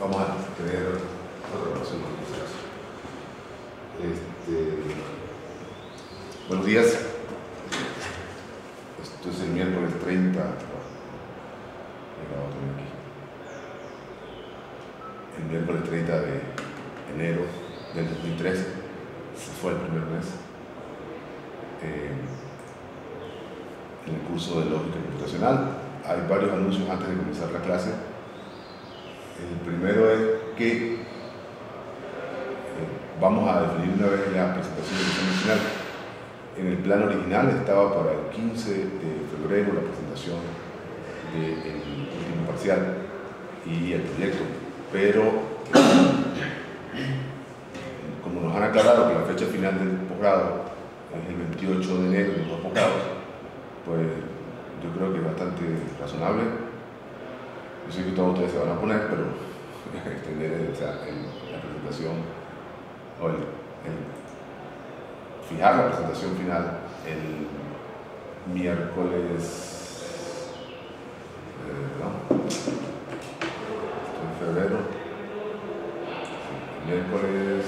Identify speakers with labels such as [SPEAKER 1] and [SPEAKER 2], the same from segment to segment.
[SPEAKER 1] vamos a tener otra relación con buenos días. Esto es el miércoles 30. El miércoles 30 de enero del 2013. Se fue el primer mes. En el curso de lógica computacional hay varios anuncios antes de comenzar la clase. El primero es que vamos a definir una vez la presentación del examen final. En el plan original estaba para el 15 de febrero la presentación del último parcial y el proyecto, pero como nos han aclarado que la fecha final del posgrado es el 28 de enero de los dos posgrados, pues yo creo que es bastante razonable. Yo sé que todos ustedes se van a poner, pero extender la presentación o fijar la presentación final el miércoles febrero, miércoles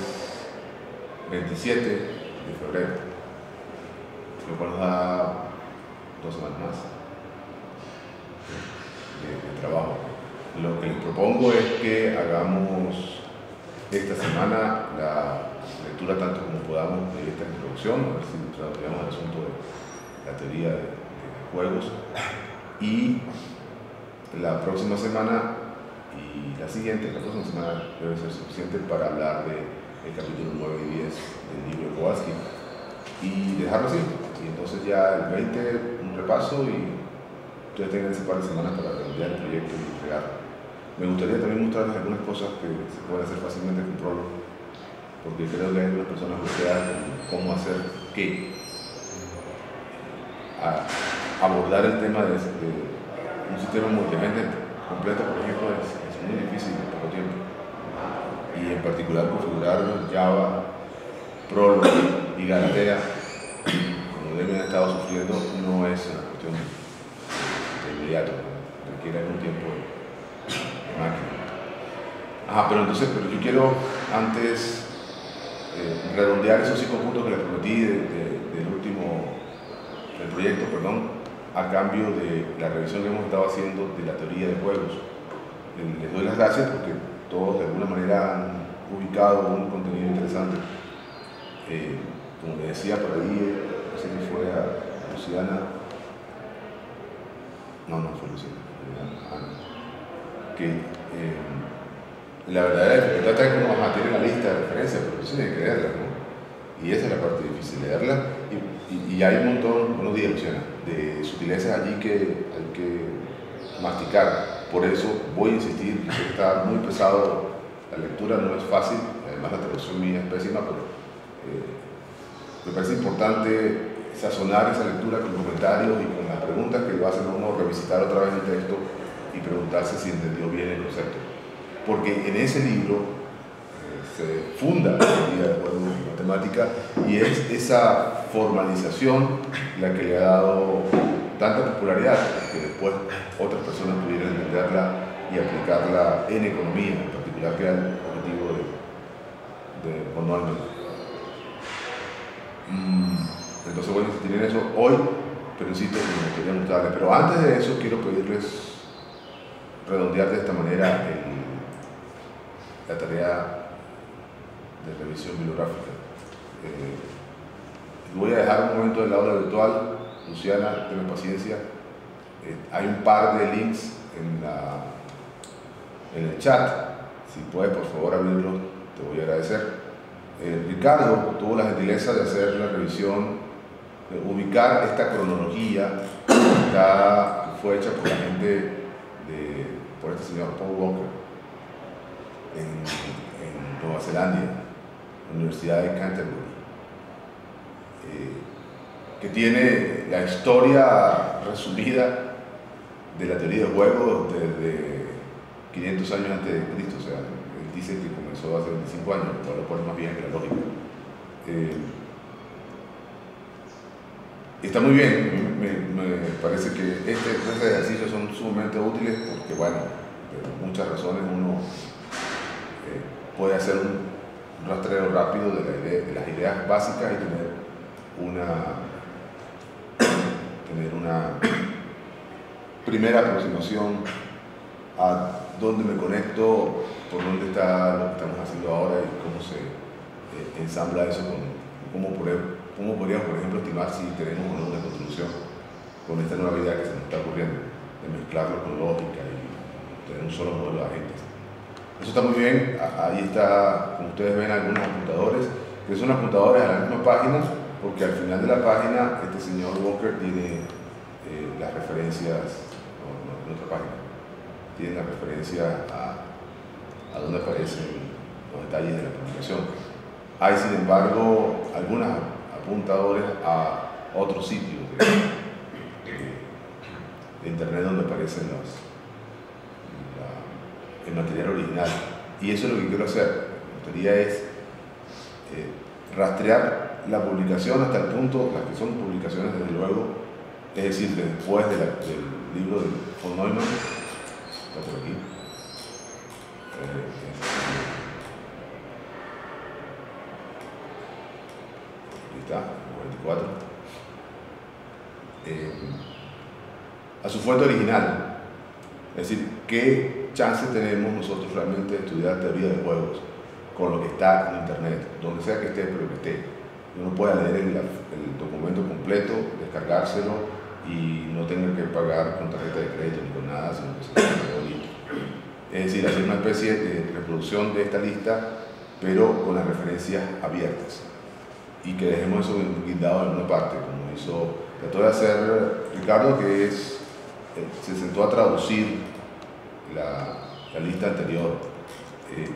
[SPEAKER 1] 27 de febrero, lo cual nos da 2 semanas más de trabajo. Lo que les propongo es que hagamos esta semana la lectura tanto como podamos de esta introducción, a ver si traducimos el asunto de la teoría de juegos, y la próxima semana y la siguiente, la próxima semana debe ser suficiente para hablar del capítulo 9 y 10 del libro de Kowalski y dejarlo así. Y entonces ya el 20 un repaso y ustedes tengan ese par de semanas para redondear el proyecto y entregarlo. Me gustaría también mostrarles algunas cosas que se pueden hacer fácilmente con Prolog, porque creo que hay algunas personas bloqueadas con cómo hacer qué. Abordar el tema de un sistema multiagente completo, por ejemplo, es muy difícil en poco tiempo. Y en particular configurar Java, Prolog y Galatea, como Debian ha estado sufriendo, no es una cuestión de inmediato, requiere algún tiempo de máquina. Pero yo quiero antes redondear esos 5 puntos que les prometí del proyecto, a cambio de la revisión que hemos estado haciendo de la teoría de juegos. Les doy las gracias porque todos de alguna manera han ubicado un contenido interesante. Como le decía por ahí, no sé si fue a Luciana, no fue Luciana, que la verdadera dificultad es que uno tiene la lista de referencias, pero uno tiene que leerla, ¿no? Y esa es la parte difícil, leerla. Y hay un montón, buenos días Luciana, de sutilezas allí que hay que masticar. Por eso voy a insistir, que está muy pesado, la lectura no es fácil, además la traducción mía es pésima, pero me parece importante sazonar esa lectura con comentarios y con las preguntas que lo hacen a uno revisitar otra vez el texto y preguntarse si entendió bien el concepto. Porque en ese libro se funda la teoría de juegos y matemática, y es esa formalización la que le ha dado tanta popularidad que después otras personas pudieran entenderla y aplicarla en economía, en particular, que era el objetivo de von Neumann. Entonces voy a insistir en eso hoy, pero insisto que me gustaría mostrarles. Pero antes de eso quiero pedirles redondear de esta manera la tarea de revisión bibliográfica. Voy a dejar un momento del aula virtual. Luciana, tenme paciencia. Hay un par de links en el chat. Si puedes, por favor, abrirlos, te voy a agradecer. Ricardo tuvo la gentileza de hacer la revisión, de ubicar esta cronología que fue hecha por la gente por este señor Paul Walker en Nueva Zelanda, la Universidad de Canterbury, que tiene la historia resumida de la teoría de juegos desde 500 años antes de Cristo. O sea, él dice que comenzó hace 25 años, lo pone más bien que la lógica. Está muy bien, me parece que estos ejercicios son sumamente útiles porque, bueno, por muchas razones uno puede hacer un rastreo rápido de las ideas básicas y tener una primera aproximación a dónde me conecto, por dónde está lo que estamos haciendo ahora y cómo se ensambla eso, cómo podríamos, por ejemplo, estimar si tenemos o no una construcción con esta nueva idea que se nos está ocurriendo, de mezclarlo con lógica y tener un solo modelo de agentes. Eso está muy bien. Ahí está, como ustedes ven, algunos apuntadores, que son apuntadores a la misma página, porque al final de la página este señor Walker tiene las referencias, en otra página, tiene la referencia a donde aparecen los detalles de la publicación. Hay, sin embargo, algunos apuntadores a otros sitios de internet donde aparecen el material original. Y eso es lo que quiero hacer. Mi teoría es rastrear la publicación hasta el punto, las que son publicaciones desde luego, es decir, después del libro de von Neumann, está por aquí, aquí está, 44, a su fuente original, es decir, qué chance tenemos nosotros realmente de estudiar teoría de juegos con lo que está en internet, donde sea que esté, pero que esté. Uno pueda leer el documento completo, descargárselo y no tener que pagar con tarjeta de crédito ni con nada, sino que se pueda leer. Es decir, hacer una especie de reproducción de esta lista, pero con las referencias abiertas y que dejemos eso guindado en una parte, como trató de hacer Ricardo, que se sentó a traducir la lista anterior.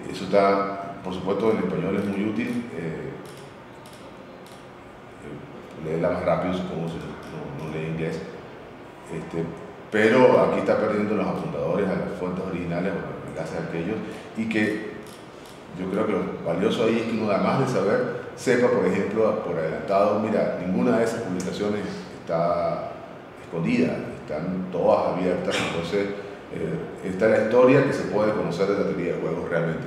[SPEAKER 1] Eso está, por supuesto, en español es muy útil. Leerla más rápido, supongo, si no lee inglés. Pero aquí está perdiendo los apuntadores a las fuentes originales o enlaces a aquellos, y que yo creo que lo valioso ahí es que uno, además de saber, sepa, por ejemplo, por adelantado, mira, ninguna de esas publicaciones está escondida, están todas abiertas, entonces está la historia que se puede conocer de la teoría de juegos realmente.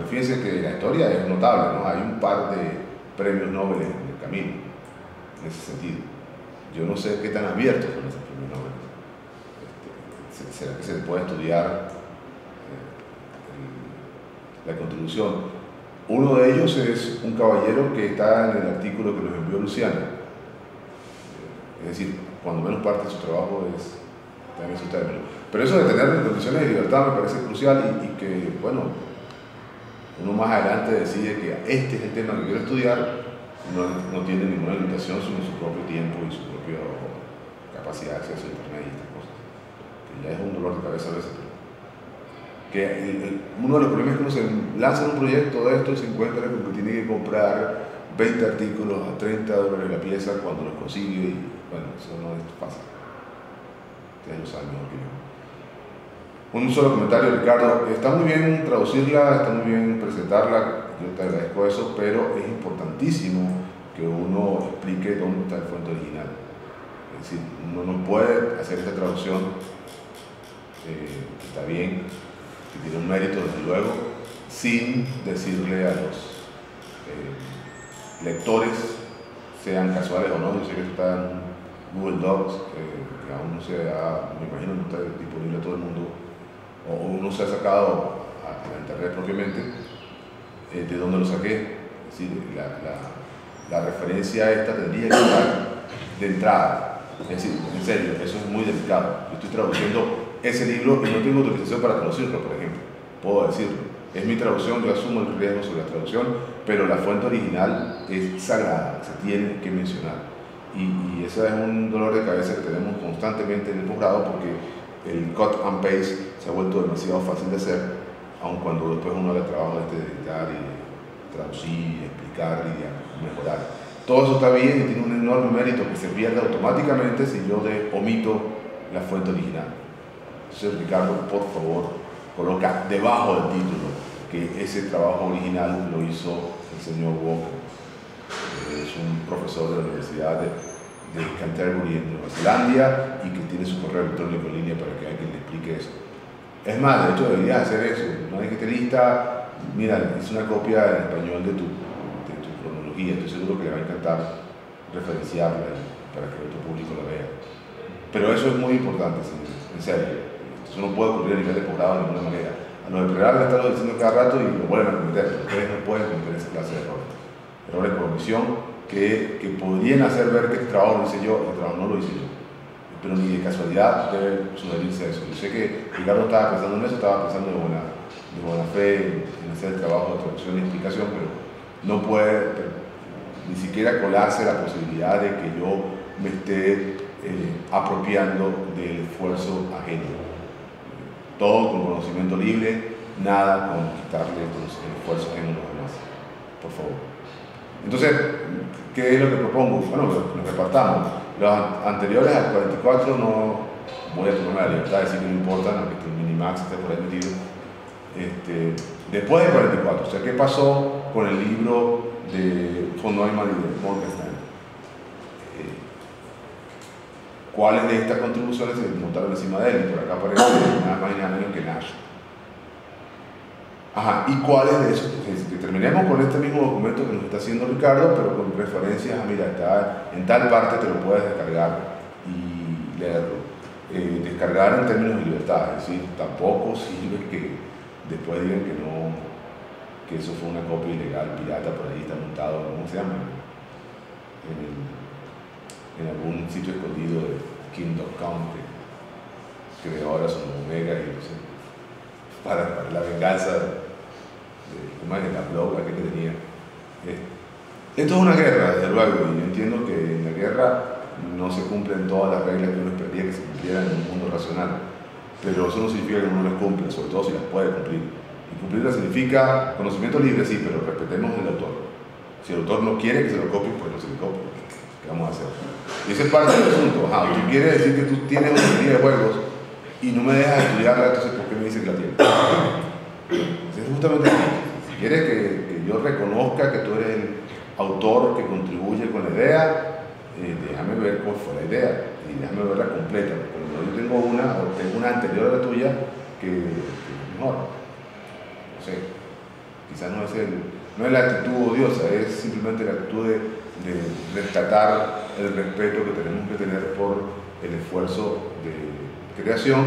[SPEAKER 1] Fíjense que la historia es notable, ¿no? Hay un par de premios Nobel en el camino, en ese sentido. Yo no sé qué tan abiertos son esos premios Nobel. ¿Será que se puede estudiar la contribución? Uno de ellos es un caballero que está en el artículo que nos envió Luciana. Es decir, cuando menos parte de su trabajo está en esos términos. Pero eso de tener condiciones de libertad me parece crucial y que, bueno, uno más adelante decide que este es el tema que quiero estudiar, no tiene ninguna limitación sino su propio tiempo y su propia capacidad de acceso a internet y estas cosas, que ya es un dolor de cabeza a veces. Que uno de los problemas es que uno se lanza en un proyecto de esto y se encuentra con que tiene que comprar 20 artículos a $30 la pieza cuando los consigue, y bueno, eso no es fácil. Ustedes lo saben mejor que yo. Un solo comentario, Ricardo. Está muy bien traducirla, está muy bien presentarla, yo te agradezco eso, pero es importantísimo que uno explique dónde está la fuente original. Es decir, uno no puede hacer esta traducción, que está bien, que tiene un mérito desde luego, sin decirle a los lectores, sean casuales o no. Yo sé que esto está en Google Docs, que aún no me imagino que no está disponible a todo el mundo, o uno se ha sacado a la internet propiamente. ¿De dónde lo saqué? Es decir, la referencia esta tendría que estar de entrada. Es decir, en serio, eso es muy delicado. Yo estoy traduciendo ese libro y no tengo autorización para traducirlo, por ejemplo. Puedo decirlo. Es mi traducción, yo asumo el riesgo sobre la traducción, pero la fuente original es sagrada, se tiene que mencionar. Y ese es un dolor de cabeza que tenemos constantemente en el posgrado, porque el cut and paste se ha vuelto demasiado fácil de hacer, aun cuando después uno haga el trabajo de editar y de traducir, y explicar y de mejorar. Todo eso está bien y tiene un enorme mérito que se pierde automáticamente si yo omito la fuente original. Entonces, Ricardo, por favor, coloca debajo del título que ese trabajo original lo hizo el señor Walker. Es un profesor de la Universidad de Canterbury en Nueva Zelanda y que tiene su correo electrónico en línea para que alguien le explique eso. Es más, de hecho debería hacer eso, Una vez que esté lista, mira, hice una copia en español de tu cronología, estoy seguro que le va a encantar referenciarla para que otro público la vea. Pero eso es muy importante, señores, en serio. Eso no puede ocurrir a nivel de posgrado de ninguna manera. A los de pregrado le están diciendo cada rato y lo vuelven a cometer, pero ustedes no pueden cometer esa clase de errores. Errores por omisión que podrían hacer ver que este trabajo lo hice yo, el trabajo no lo hice yo. Pero ni de casualidad debe sugerirse eso. Yo sé que Ricardo estaba pensando en eso, estaba pensando de buena fe en hacer el trabajo de traducción y explicación, pero no puede ni siquiera colarse la posibilidad de que yo me esté apropiando del esfuerzo ajeno. Todo con conocimiento libre, nada con quitarle el esfuerzo ajeno a los demás, por favor. Entonces, ¿qué es lo que propongo? Bueno, lo repartamos. Los anteriores al 44 no voy a tomar la libertad de decir que no importan, aunque el Minimax esté por ahí metido. Después del 44, o sea, ¿qué pasó con el libro de von Neumann y de Morgenstern? ¿Cuáles de estas contribuciones se montaron encima de él? Y por acá aparece nada más y nada menos que Nash. Ajá, ¿y cuáles de esos? Que terminemos con este mismo documento que nos está haciendo Ricardo, pero con referencias a, mira, está en tal parte, te lo puedes descargar y leerlo. Descargar en términos de libertad, es decir, tampoco sirve que después digan que no, que eso fue una copia ilegal, pirata, por ahí está montado, ¿cómo se llama? En algún sitio escondido de King.com que creó ahora su Omega y no sé, para la venganza de la blog que tenía. Esto es una guerra, desde luego, y yo entiendo que en la guerra no se cumplen todas las reglas que uno esperaría que se cumplieran en un mundo racional, pero eso no significa que uno las cumple, sobre todo si las puede cumplir. Y cumplirlas significa conocimiento libre, sí, pero respetemos al autor. Si el autor no quiere que se lo copie, pues no se le copie. ¿Qué vamos a hacer? Y ese es parte del asunto. Ajá, tú quieres decir que tú tienes una serie de juegos y no me dejas estudiarla, entonces ¿por qué me dices que la tienes? Es justamente así. Si quieres que yo reconozca que tú eres el autor que contribuye con la idea, déjame ver cuál fue la idea y déjame verla completa, porque yo tengo una anterior a la tuya que es mejor. No sé, quizás no es la actitud odiosa, es simplemente la actitud de rescatar el respeto que tenemos que tener por el esfuerzo de creación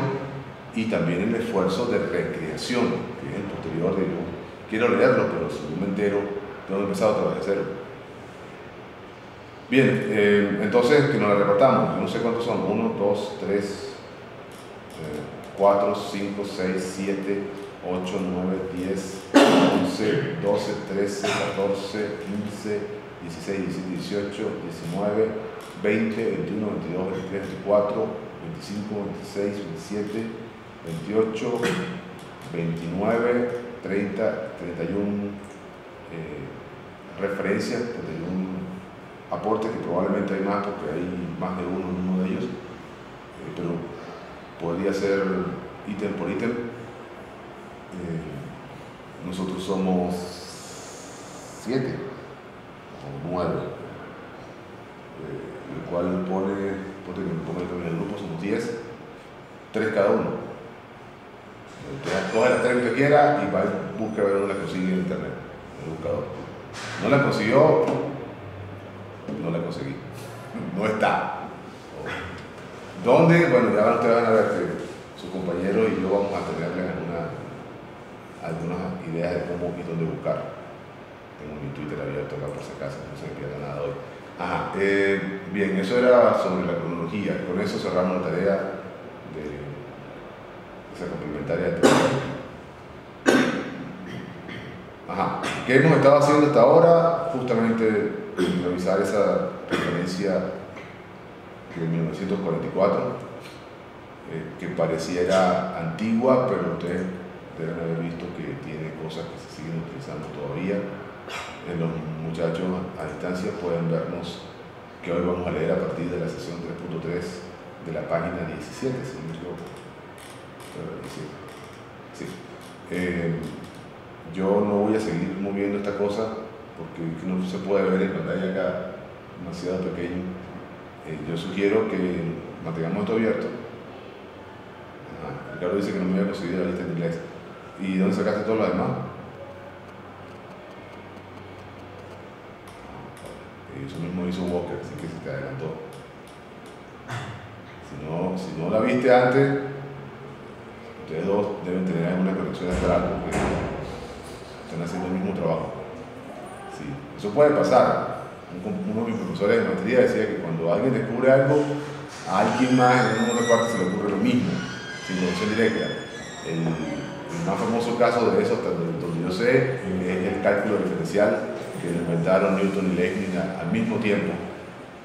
[SPEAKER 1] y también el esfuerzo de recreación, que es el posterior de yo quiero leerlo, pero si no me entero, tengo que empezar otra vez de cero. Bien, entonces que nos la repartamos, yo no sé cuántos son, 1, 2, 3, 4, 5, 6, 7, 8, 9, 10, 11, 12, 13, 14, 15, 16, 17, 18, 19, 20, 21, 22, 23, 24, 25, 26, 27, 28, 29, 30, 31 referencias, 31 aportes, que probablemente hay más porque hay más de uno en uno de ellos, pero podría ser ítem por ítem. Nosotros somos 7 o 9, el cual pone en el grupo somos 10, 3 cada uno. Usted coge las 3 que usted quiera y va y busca ver dónde las consigue en internet, en el buscador. No la consiguió, no la conseguí, no está. ¿Dónde? Bueno, ya ustedes van a ver que su compañero y yo vamos a tenerle algunas ideas de cómo y dónde buscar. Tengo mi Twitter abierto acá por si acaso, no se me pierda nada hoy. Ajá, bien, eso era sobre la cronología. Con eso cerramos la tarea de esa complementaria de trabajo. Ajá, ¿qué hemos estado haciendo hasta ahora? Justamente revisar esa referencia de 1944, que pareciera antigua, pero ustedes deben haber visto que tiene cosas que se siguen utilizando todavía. Los muchachos a distancia pueden vernos que hoy vamos a leer a partir de la sesión 3.3 de la página 17, si no me equivoco. Sí. Yo no voy a seguir moviendo esta cosa porque no se puede ver en pantalla acá, demasiado pequeño. Yo sugiero que mantengamos esto abierto. Ricardo dice que no me había conseguido la lista en inglés. ¿Y dónde sacaste todo lo demás? Eso mismo hizo Walker, así que se te adelantó. Si no la viste antes, ustedes dos deben tener alguna conexión astral porque están haciendo el mismo trabajo. Sí, eso puede pasar. Uno de mis profesores de maestría decía que cuando alguien descubre algo, a alguien más en una otra parte se le ocurre lo mismo, sin conexión directa. El más famoso caso de eso, hasta donde yo sé, es el cálculo diferencial que lo inventaron Newton y Leibniz al mismo tiempo,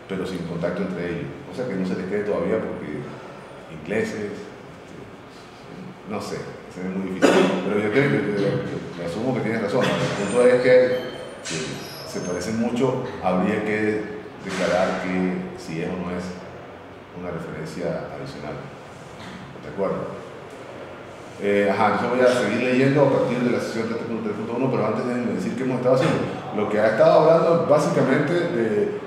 [SPEAKER 1] pero sin contacto entre ellos. O sea que no se les cree todavía porque ingleses, no sé, se ve muy difícil. Pero yo creo que asumo que tienes razón. El punto es que se parecen mucho, habría que declarar que si es o no es una referencia adicional. ¿De acuerdo? Yo voy a seguir leyendo a partir de la sesión 3.3.1, pero antes de decir qué hemos estado haciendo. Lo que ha estado hablando básicamente de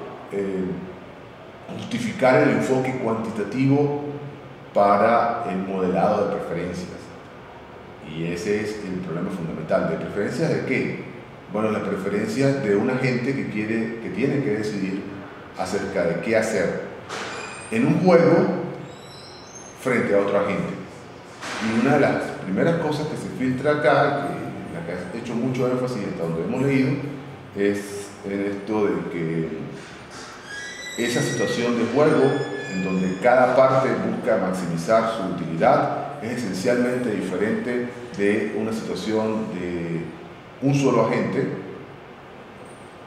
[SPEAKER 1] justificar el enfoque cuantitativo para el modelado de preferencias. Y ese es el problema fundamental. ¿De preferencias de qué? Bueno, las preferencias de una gente que tiene que decidir acerca de qué hacer en un juego frente a otro agente. Y una de las primeras cosas que se filtra acá, en la que has hecho mucho énfasis hasta donde hemos leído, es en esto de que esa situación de juego en donde cada parte busca maximizar su utilidad es esencialmente diferente de una situación de un solo agente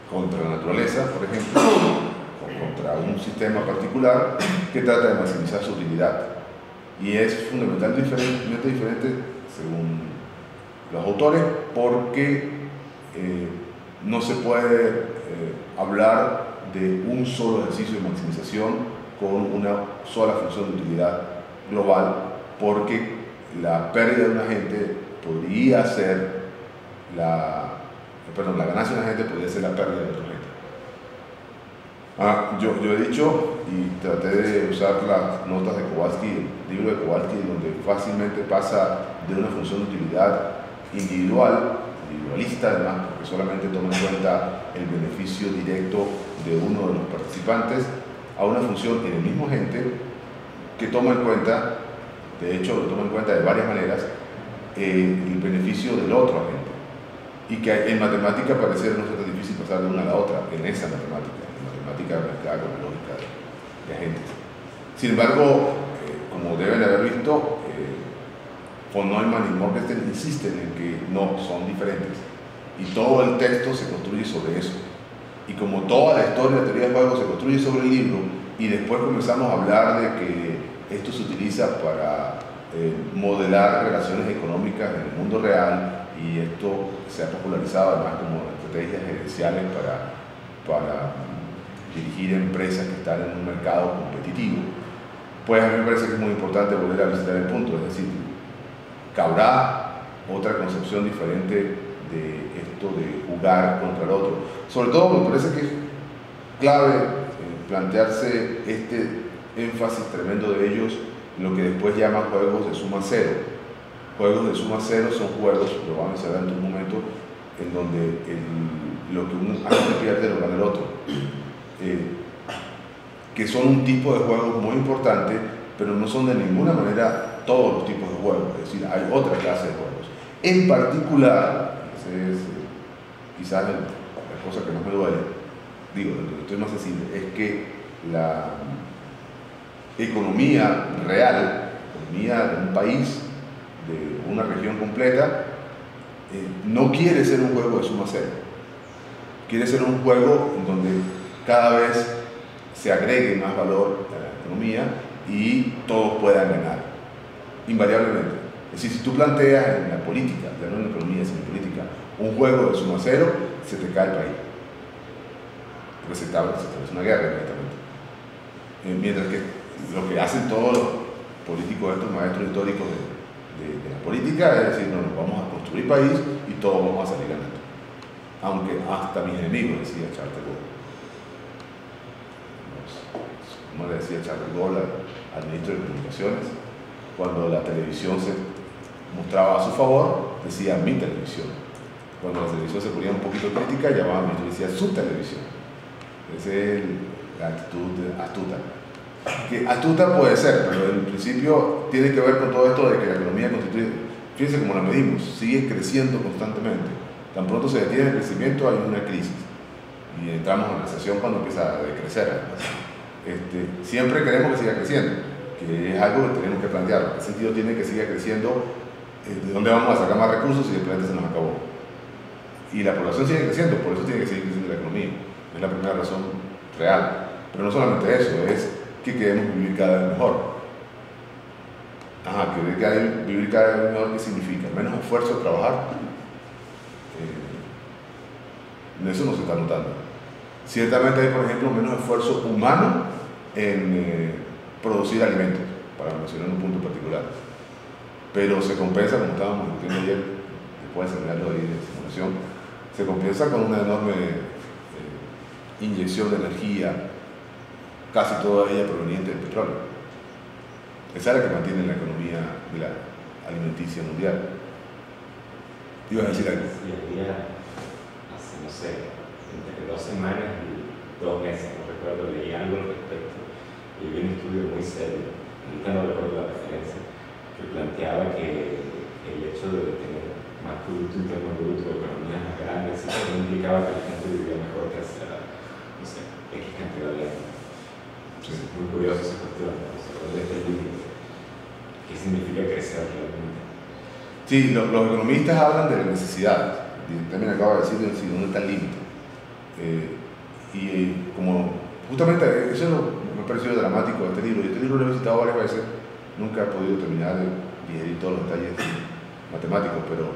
[SPEAKER 1] contra la naturaleza, por ejemplo, o contra un sistema particular que trata de maximizar su utilidad. Y es fundamentalmente diferente según los autores porque no se puede hablar de un solo ejercicio de maximización con una sola función de utilidad global, porque la pérdida de un agente podría ser la ganancia de un agente podría ser la pérdida de otro agente. Yo he dicho y traté de usar las notas de Kowalski, el libro de Kowalski, donde fácilmente pasa de una función de utilidad individualista además, porque solamente toma en cuenta el beneficio directo de uno de los participantes, a una función en el mismo agente que toma en cuenta, de hecho lo toma en cuenta de varias maneras, el beneficio del otro agente. Y que en matemática parece no ser tan difícil pasar de una a la otra, en esa matemática aplicada con la lógica de agentes. Sin embargo, como deben haber visto, von Neumann y Morgenstern insisten en que no, son diferentes. Y todo el texto se construye sobre eso. Y como toda la historia de teoría de juegos se construye sobre el libro, y después comenzamos a hablar de que esto se utiliza para modelar relaciones económicas en el mundo real, y esto se ha popularizado además como estrategias gerenciales para dirigir empresas que están en un mercado competitivo, pues a mí me parece que es muy importante volver a visitar el punto, es decir, cabrá otra concepción diferente de esto de jugar contra el otro. Sobre todo me parece que es clave plantearse este énfasis tremendo de ellos, lo que después llaman juegos de suma cero. Juegos de suma cero son juegos, lo vamos a mencionar en un momento, en donde lo que un agente pierde lo gana el otro. Que son un tipo de juegos muy importante, pero no son de ninguna manera todos los tipos de juegos, es decir, hay otra clase de juegos. En particular, esa es quizás la cosa que más me duele, digo, lo que estoy más sensible, es que la economía real, la economía de un país, de una región completa, no quiere ser un juego de suma cero, quiere ser un juego en donde cada vez se agregue más valor a la economía y todos puedan ganar, invariablemente. Es decir, si tú planteas en la política, ya no en la economía, sino en la política, un juego de suma cero, se te cae el país. Porque se establece una guerra inmediatamente. Mientras que lo que hacen todos los políticos, estos maestros históricos de la política, es decir, no, nos vamos a construir país y todos vamos a salir ganando. Aunque hasta mis enemigos, decía Charles de Gaulle. Como le decía Charles de Gaulle al ministro de Comunicaciones, cuando la televisión se mostraba a su favor, decía mi televisión. Cuando la televisión se ponía un poquito crítica, llamaba a mi decía su televisión. Esa es la actitud astuta. Que astuta puede ser, pero en principio tiene que ver con todo esto de que la economía constituye, fíjense cómo la medimos, sigue creciendo constantemente. Tan pronto se detiene el crecimiento, hay una crisis. Y entramos en la recesión cuando empieza a decrecer. Siempre queremos que siga creciendo, que es algo que tenemos que plantear. ¿Qué sentido tiene que siga creciendo? ¿De dónde vamos a sacar más recursos si el planeta se nos acabó? Y la población sigue creciendo, por eso tiene que seguir creciendo la economía. Es la primera razón real. Pero no solamente eso, es que queremos vivir cada vez mejor. Vivir cada vez mejor, ¿qué significa? Menos esfuerzo de trabajar. Eso no se está notando. Ciertamente hay, por ejemplo, menos esfuerzo humano en producir alimentos, para mencionar un punto particular. Pero se compensa, como estábamos discutiendo ayer, después de seminarlo ahí de simulación, se compensa con una enorme inyección de energía, casi toda ella proveniente del petróleo. Esa es la que mantiene la economía de la alimenticia mundial. ¿Ibas a decir algo?
[SPEAKER 2] Sí, había, hace, no sé, entre 2 semanas y 2 meses, no recuerdo, leí algo al respecto y vi un estudio muy serio, ahorita no recuerdo la referencia, que planteaba que el hecho de tener más producto interno bruto, economías más grandes, eso no implicaba que la gente vivía mejor que hace, no sé, X cantidad de años. Sí. Es muy curioso esa cuestión, ¿no? ¿Dónde está el límite? ¿Qué significa crecer realmente?
[SPEAKER 1] Sí, los economistas hablan de la necesidad. También acabo de decir dónde está el límite. Y como justamente eso me ha parecido dramático de este libro. Este libro lo he visitado varias veces, nunca he podido terminar de digerir todos los detalles matemáticos, pero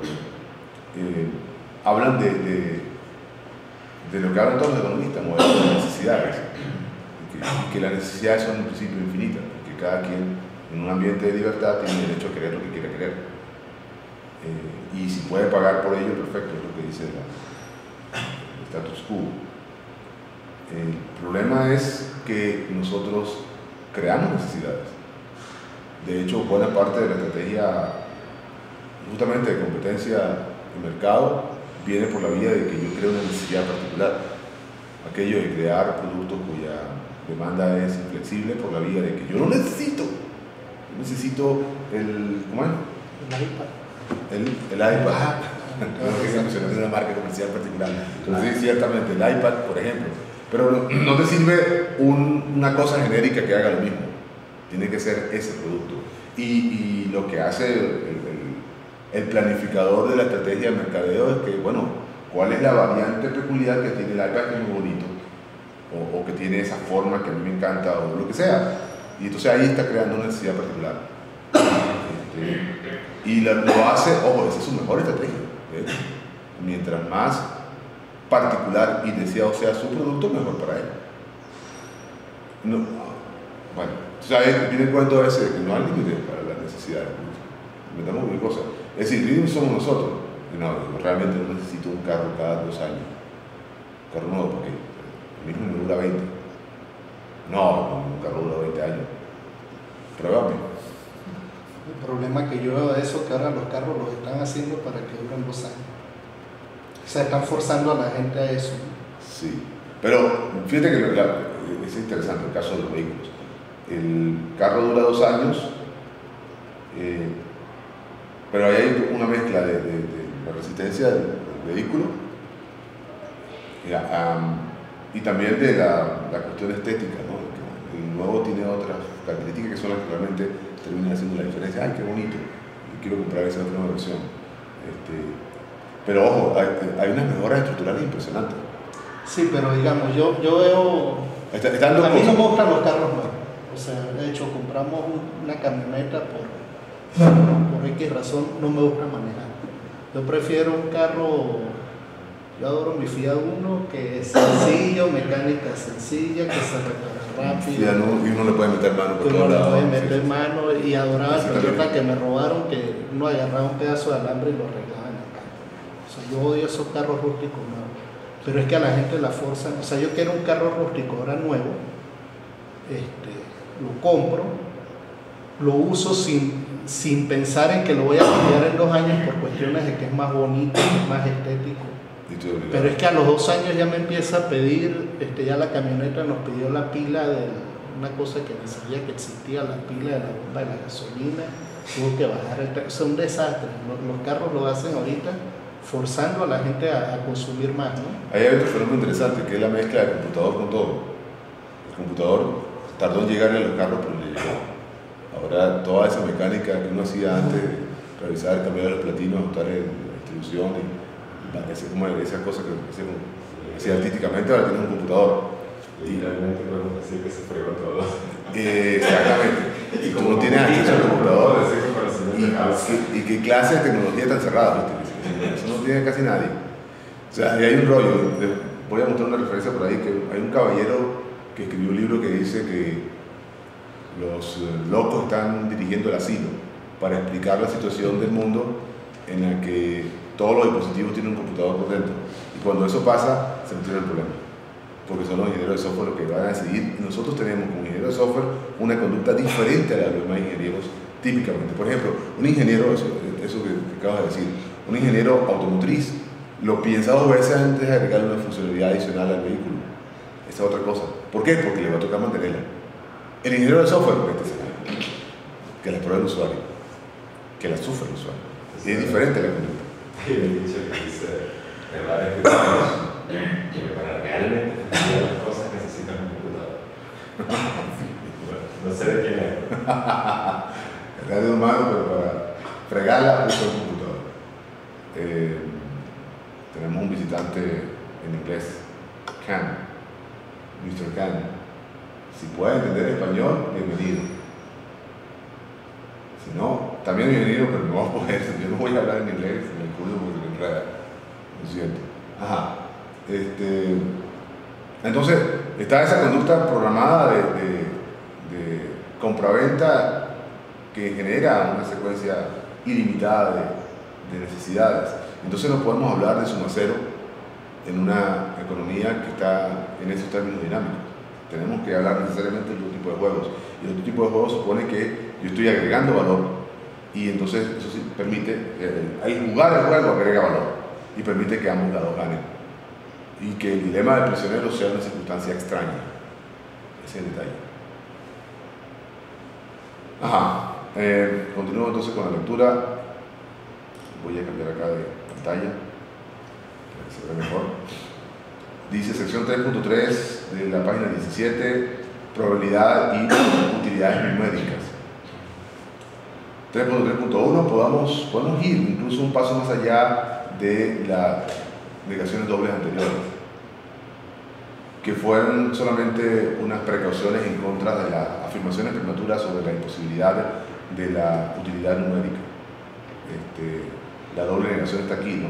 [SPEAKER 1] hablan de lo que hablan todos los economistas, modelos de necesidades. Y que las necesidades son en principio infinitas, porque cada quien en un ambiente de libertad tiene derecho a querer lo que quiera querer. Y si puede pagar por ello, perfecto, es lo que dice el status quo. El problema es que nosotros creamos necesidades. De hecho, buena parte de la estrategia justamente de competencia de mercado viene por la vía de que yo creo una necesidad particular. Aquello de crear productos cuya demanda es inflexible por la vía de que yo no necesito. Yo necesito ¿cómo es? El iPad. No quería mencionar una marca comercial particular. Entonces, sí, ciertamente, el iPad, por ejemplo. Pero no te sirve una cosa genérica que haga lo mismo. Tiene que ser ese producto. Y lo que hace el planificador de la estrategia de mercadeo es que, bueno, ¿cuál es la variante peculiar que tiene el iPad que es muy bonito? O que tiene esa forma que a mí me encanta, o lo que sea. Y entonces ahí está creando una necesidad particular. Y lo hace, ojo, esa es su mejor estrategia. Mientras más particular y deseado sea su producto, mejor para él. No, bueno, entonces viene el cuento ese de que no hay límite para las necesidades. Metamos una cosa. Es decir, límites somos nosotros. No, realmente no necesito un carro cada 2 años. Un carro nuevo, porque el mismo me dura 20. No, un carro dura 20 años. Pruébame.
[SPEAKER 3] El problema que yo veo de eso es que ahora los carros los están haciendo para que duren 2 años. O sea, están forzando a la gente a eso.
[SPEAKER 1] Sí, pero fíjate que es interesante el caso de los vehículos. El carro dura 2 años, pero ahí hay una mezcla de la resistencia del vehículo y también de la cuestión estética, ¿no? El nuevo tiene otras características que son las que realmente terminan haciendo la diferencia. ¡Ay, qué bonito! Yo quiero comprar esa otra versión. Pero ojo, hay unas mejoras estructurales impresionantes.
[SPEAKER 3] Sí, pero digamos, yo veo...
[SPEAKER 1] A
[SPEAKER 3] mí no me gustan los carros nuevos. O sea, de hecho, compramos una camioneta por X razón, no me gusta manejar. Yo prefiero un carro... Yo adoro mi Fiat Uno, que es sencillo, mecánica sencilla, que se repara rápido.
[SPEAKER 1] Y uno le puede meter mano por
[SPEAKER 3] todos lados.
[SPEAKER 1] le
[SPEAKER 3] puede meter mano y adoraba el Toyota que me robaron, que uno agarraba un pedazo de alambre y lo arreglaba en el campo. O sea, yo odio esos carros rústicos nuevos. Pero es que a la gente la forzan. O sea, yo quiero un carro rústico ahora nuevo, lo compro, lo uso sin sin pensar en que lo voy a cambiar en 2 años por cuestiones de que es más bonito, que es más estético. Pero es que a los 2 años ya me empieza a pedir, ya la camioneta nos pidió la pila de una cosa que ni sabía que existía, la pila de la bomba de la gasolina, tuvo que bajar el precio, es un desastre. Los carros lo hacen ahorita forzando a la gente a consumir más, ¿no?
[SPEAKER 1] Ahí hay otro fenómeno interesante que es la mezcla del computador con todo. El computador tardó en llegarle a los carros, pero le llegó. Ahora toda esa mecánica que uno hacía antes, revisar, cambiar los platinos, ajustar la distribución y esa cosa que hacía artísticamente, ahora tienes un computador.
[SPEAKER 2] Literalmente podemos decir que se fregó todo.
[SPEAKER 1] Exactamente. Y tú no tienes acceso al computador. ¿Y qué clase de tecnología tan cerrada? Eso no tiene casi nadie. O sea, hay un rollo. Voy a mostrar una referencia por ahí, que hay un caballero que escribió un libro que dice que los locos están dirigiendo el asilo para explicar la situación del mundo en la que todos los dispositivos tienen un computador por dentro. Y cuando eso pasa, se metieron el problema. Porque son los ingenieros de software los que van a decidir. Y nosotros tenemos como ingenieros de software una conducta diferente a la de los demás ingenieros típicamente. Por ejemplo, un ingeniero, eso que acabas de decir, un ingeniero automotriz lo piensa 2 veces antes de agregarle una funcionalidad adicional al vehículo. Esa es otra cosa. ¿Por qué? Porque le va a tocar mantenerla. El ingeniero de software, que la prueba el usuario, que la sufre el usuario. Y es diferente la conducta.
[SPEAKER 2] Hay un dicho que dice, en varias escrituras, que para realmente hacer las cosas necesitan un computador. No sé de quién es.
[SPEAKER 1] El radio humano, pero para fregarla usa un computador. Tenemos un visitante en inglés, Khan, Mr. Khan. Si puede entender español, bienvenido. Si no, también bienvenido, pero no va a poder. Yo no voy a hablar en inglés en el curso porque me enreda. Lo siento. Ajá. Entonces, está esa conducta programada de compraventa que genera una secuencia ilimitada de necesidades. Entonces no podemos hablar de suma cero en una economía que está en esos términos dinámicos. Tenemos que hablar necesariamente de otro tipo de juegos. Y otro tipo de juegos supone que yo estoy agregando valor. Y entonces eso sí permite, el jugar el juego agrega valor y permite que ambos lados ganen. Y que el dilema del prisionero sea una circunstancia extraña. Ese es el detalle. Ajá. Continúo entonces con la lectura. Voy a cambiar acá de pantalla para que se vea mejor. Dice sección 3.3 de la página 17, probabilidad y utilidades numéricas. 3.3.1 podemos ir incluso un paso más allá de las negaciones dobles anteriores, que fueron solamente unas precauciones en contra de las afirmaciones prematuras sobre la imposibilidad de la utilidad numérica. La doble negación está aquí, ¿no?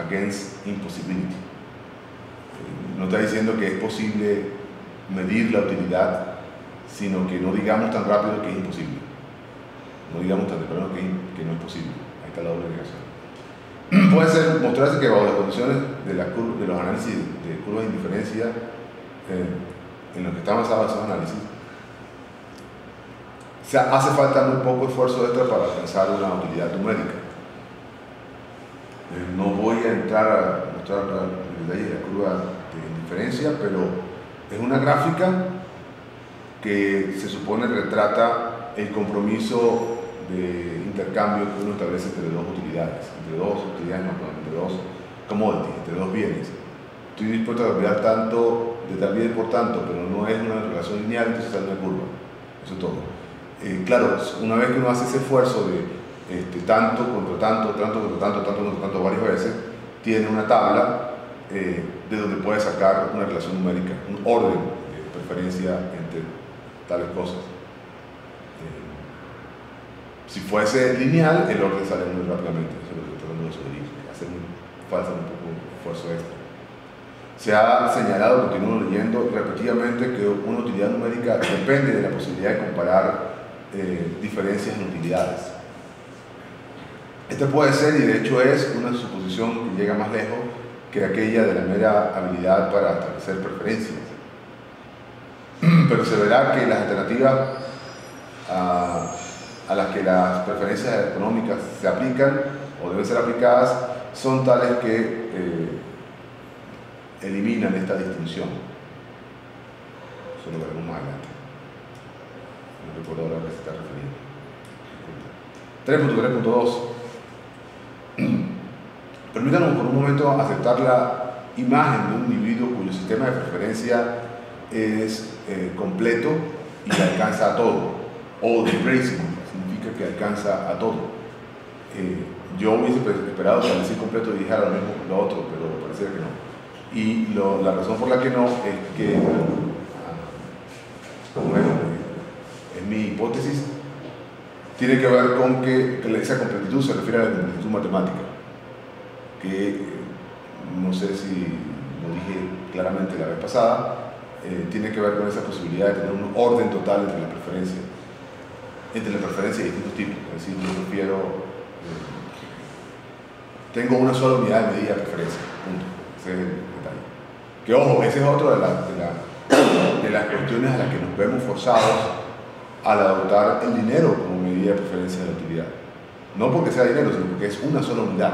[SPEAKER 1] Against impossibility. No está diciendo que es posible medir la utilidad, sino que no digamos tan rápido que es imposible. No digamos tan temprano que no es posible. Ahí está la doble negación. Puede mostrarse que bajo las condiciones de los análisis de curvas de indiferencia en los que está basado esos análisis, hace falta muy poco esfuerzo extra para alcanzar una utilidad numérica. No voy a entrar a mostrar el detalle de la curva de indiferencia, pero es una gráfica que se supone retrata el compromiso de intercambio que uno establece entre 2 utilidades, entre dos commodities, entre 2 bienes. Estoy dispuesto a cambiar tanto de tal bien por tanto, pero no es una relación lineal, entonces sale una curva. Eso es todo. Claro, una vez que uno hace ese esfuerzo de tanto contra tanto, tanto contra tanto, tanto contra tanto varias veces, tiene una tabla de donde puede sacar una relación numérica, un orden de preferencia entre tales cosas. Si fuese lineal, el orden sale muy rápidamente. Eso es lo que estoy tratando de sugerir. Falta un poco de esfuerzo extra. Se ha señalado, continúo leyendo, repetidamente que una utilidad numérica depende de la posibilidad de comparar diferencias en utilidades. Este puede ser, y de hecho es, una suposición que llega más lejos que aquella de la mera habilidad para establecer preferencias. Pero se verá que las alternativas a las que las preferencias económicas se aplican o deben ser aplicadas son tales que eliminan esta distinción. Eso lo veremos más adelante. No recuerdo ahora a qué se está refiriendo. 3.3.2. Permítanos por un momento aceptar la imagen de un individuo cuyo sistema de preferencia es completo y que alcanza a todo. All embracing significa que alcanza a todo. Yo hubiese esperado que al decir completo dijera lo mismo que lo otro, pero parece que no. Y la razón por la que no es que, en mi hipótesis, tiene que ver con que esa completitud se refiere a la completitud matemática, que no sé si lo dije claramente la vez pasada, tiene que ver con esa posibilidad de tener un orden total entre las preferencias de distintos tipos. Es decir, yo prefiero, tengo una sola unidad de medida de preferencia, punto. Ese es el detalle. Que ojo, ese es otro de las cuestiones a las que nos vemos forzados al adoptar el dinero como medida de preferencia de la utilidad. No porque sea dinero, sino porque es una sola unidad.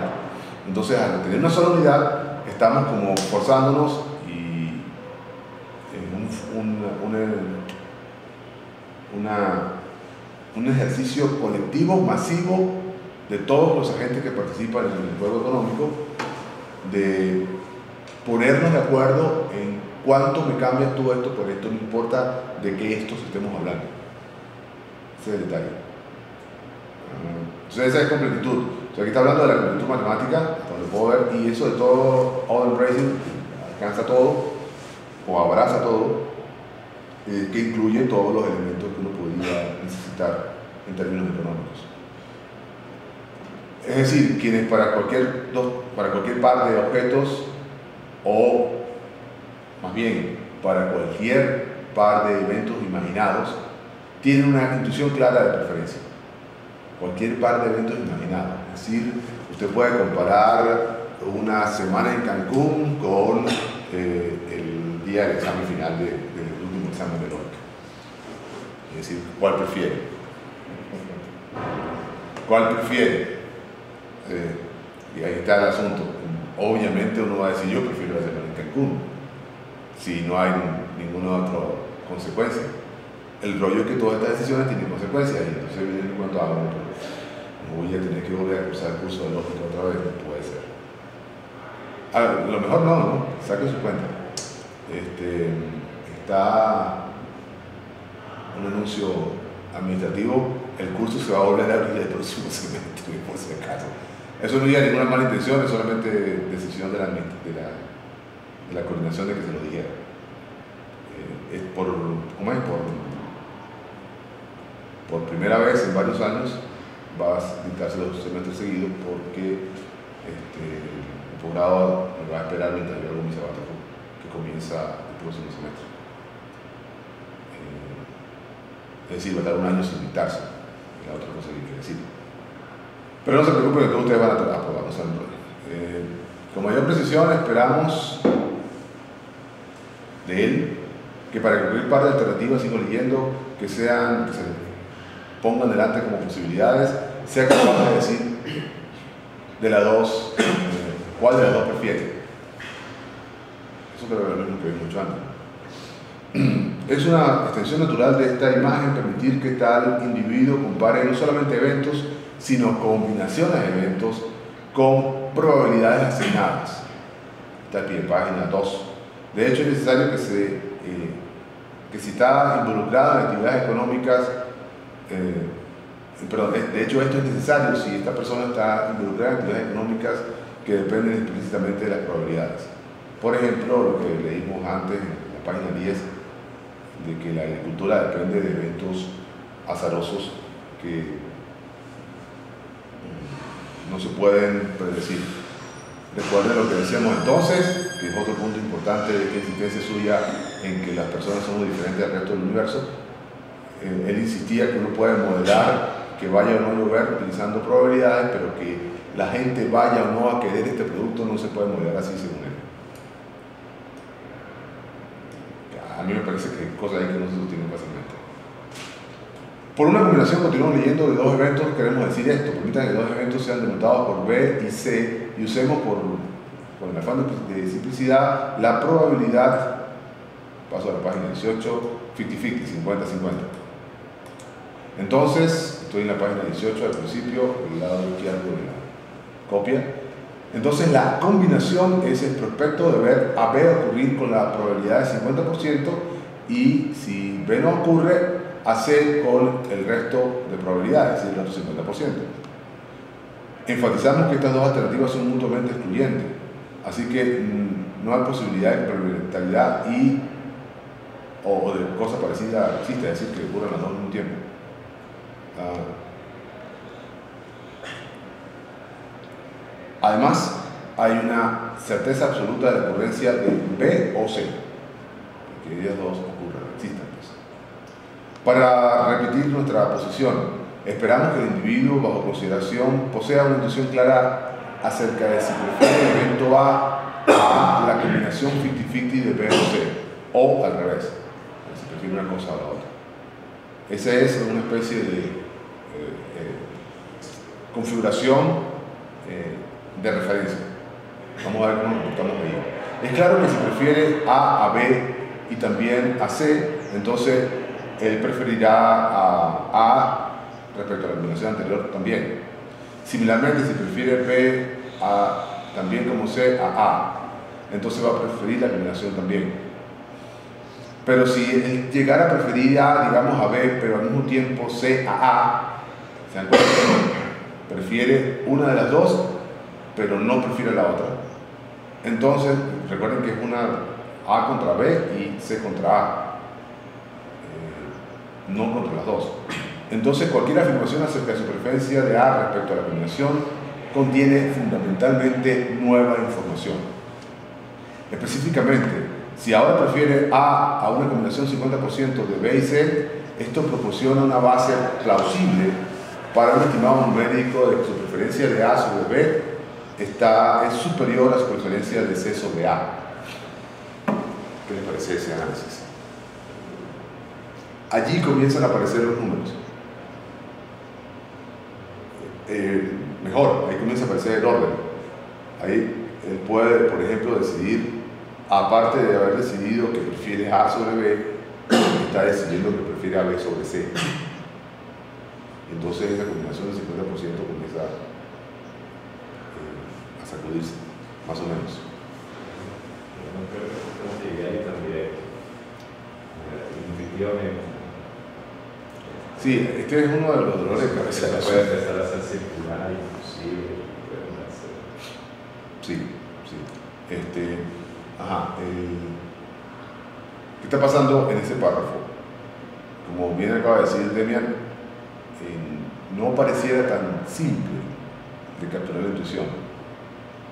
[SPEAKER 1] Entonces, al tener una sola unidad, estamos como forzándonos y un ejercicio colectivo, masivo, de todos los agentes que participan en el juego económico, de ponernos de acuerdo en cuánto me cambias tú esto por esto, no importa de qué estos estemos hablando. Ese es el detalle. Entonces esa es completitud. O sea, aquí está hablando de la completitud matemática, hasta donde puedo ver, y eso de todo, all embracing, alcanza todo, o abraza todo, que incluye todos los elementos que uno podría necesitar en términos económicos. Es decir, quienes para cualquier par de objetos, o más bien para cualquier par de eventos imaginados, tienen una intuición clara de preferencia. Cualquier par de eventos imaginados. Es decir, usted puede comparar una semana en Cancún con el día del examen final del último examen de lógica. Es decir, ¿cuál prefiere? ¿Cuál prefiere? Y ahí está el asunto. Obviamente uno va a decir, yo prefiero la semana en Cancún, si no hay ninguna otra consecuencia. El rollo es que todas estas decisiones tienen consecuencias, y entonces viene cuando hago, no voy a tener que volver a cursar el curso de lógica otra vez, no puede ser. A lo mejor no, saque su cuenta. Está un anuncio administrativo, el curso se va a volver a abrir el próximo semestre, por si acaso. Eso no lleva ninguna mala intención, es solamente decisión de la coordinación de que se lo dijera. Es por primera vez en varios años va a dictarse los semestres seguidos, porque el posgrado me va a esperar mientras yo hago mi sabático, que comienza el próximo semestre. Es decir, va a estar un año sin dictarse, es la otra cosa que hay que decir. Pero no se preocupen, que todos ustedes van a aprobar, no se enrollen. Con mayor precisión esperamos de él que para cualquier par de alternativas, sigo leyendo, que se pongan delante como posibilidades, sea capaz de decir de las dos, cuál de las dos prefiere. Eso creo que es lo mismo que vi mucho antes. Es una extensión natural de esta imagen permitir que tal individuo compare no solamente eventos, sino combinaciones de eventos con probabilidades asignadas. Está al pie de página 2. De hecho, es necesario que si está involucrado en actividades económicas, de hecho esto es necesario si esta persona está involucrada en actividades económicas que dependen explícitamente de las probabilidades. Por ejemplo, lo que leímos antes en la página 10, de que la agricultura depende de eventos azarosos que no se pueden predecir. Recuerden lo que decíamos entonces, que es otro punto importante de esta insistencia suya en que las personas son muy diferentes del resto del universo. Él insistía que uno puede modelar que vaya o no a llover utilizando probabilidades, pero que la gente vaya o no a querer este producto no se puede modelar así según él. A mí me parece que hay cosas ahí que no se sostienen fácilmente. Por una combinación, continuamos leyendo, de dos eventos, queremos decir esto: permitan que dos eventos sean denotados por B y C y usemos por el afán de simplicidad la probabilidad, paso a la página 18, 50-50, 50-50. Entonces, estoy en la página 18 al principio, el lado izquierdo de la copia. Entonces, la combinación es el prospecto de ver a B ocurrir con la probabilidad de 50% y si B no ocurre, a C con el resto de probabilidades, es decir, el otro 50%. Enfatizamos que estas dos alternativas son mutuamente excluyentes, así que no hay posibilidad de complementariedad o de cosa parecida existe, es decir, que ocurran las dos al mismo tiempo. Además, hay una certeza absoluta de la ocurrencia de B o C, que ellas dos ocurran, existan. Para repetir nuestra posición, esperamos que el individuo bajo consideración posea una intuición clara acerca de si prefiere el evento A la combinación 50-50 de B o C, o al revés, si prefiere una cosa o la otra. Esa es una especie de configuración de referencia. Vamos a ver cómo nos comportamos ahí. Es claro que si prefiere A B y también a C, entonces él preferirá a respecto a la combinación anterior también. Similarmente, si prefiere B también como C a, entonces va a preferir la combinación también. Pero si él llegara a preferir A, digamos a B, pero al mismo tiempo C a, ¿se dan cuenta? Prefiere una de las dos, pero no prefiere la otra. Entonces, recuerden que es una A contra B y C contra A. No contra las dos. Entonces, cualquier afirmación acerca de su preferencia de A respecto a la combinación contiene fundamentalmente nueva información. Específicamente, si ahora prefiere A una combinación 50% de B y C, esto proporciona una base plausible para un estimado numérico de que su preferencia de A sobre B es superior a su preferencia de C sobre A. ¿Qué les parece ese análisis? Allí comienzan a aparecer los números. Mejor, ahí comienza a aparecer el orden. Ahí él puede, por ejemplo, decidir, aparte de haber decidido que prefiere A sobre B, está decidiendo que prefiere a B sobre C. Entonces esa combinación del 50% comienza a sacudirse, más o menos.
[SPEAKER 2] No creo que se consiga ahí también intuitivamente.
[SPEAKER 1] Sí, este es uno de los dolores de cabeza.
[SPEAKER 2] Se puede empezar a hacer circular, inclusive.
[SPEAKER 1] Sí. ¿Qué está pasando en ese párrafo? Como bien acaba de decir Demian, no pareciera tan simple de capturar la intuición.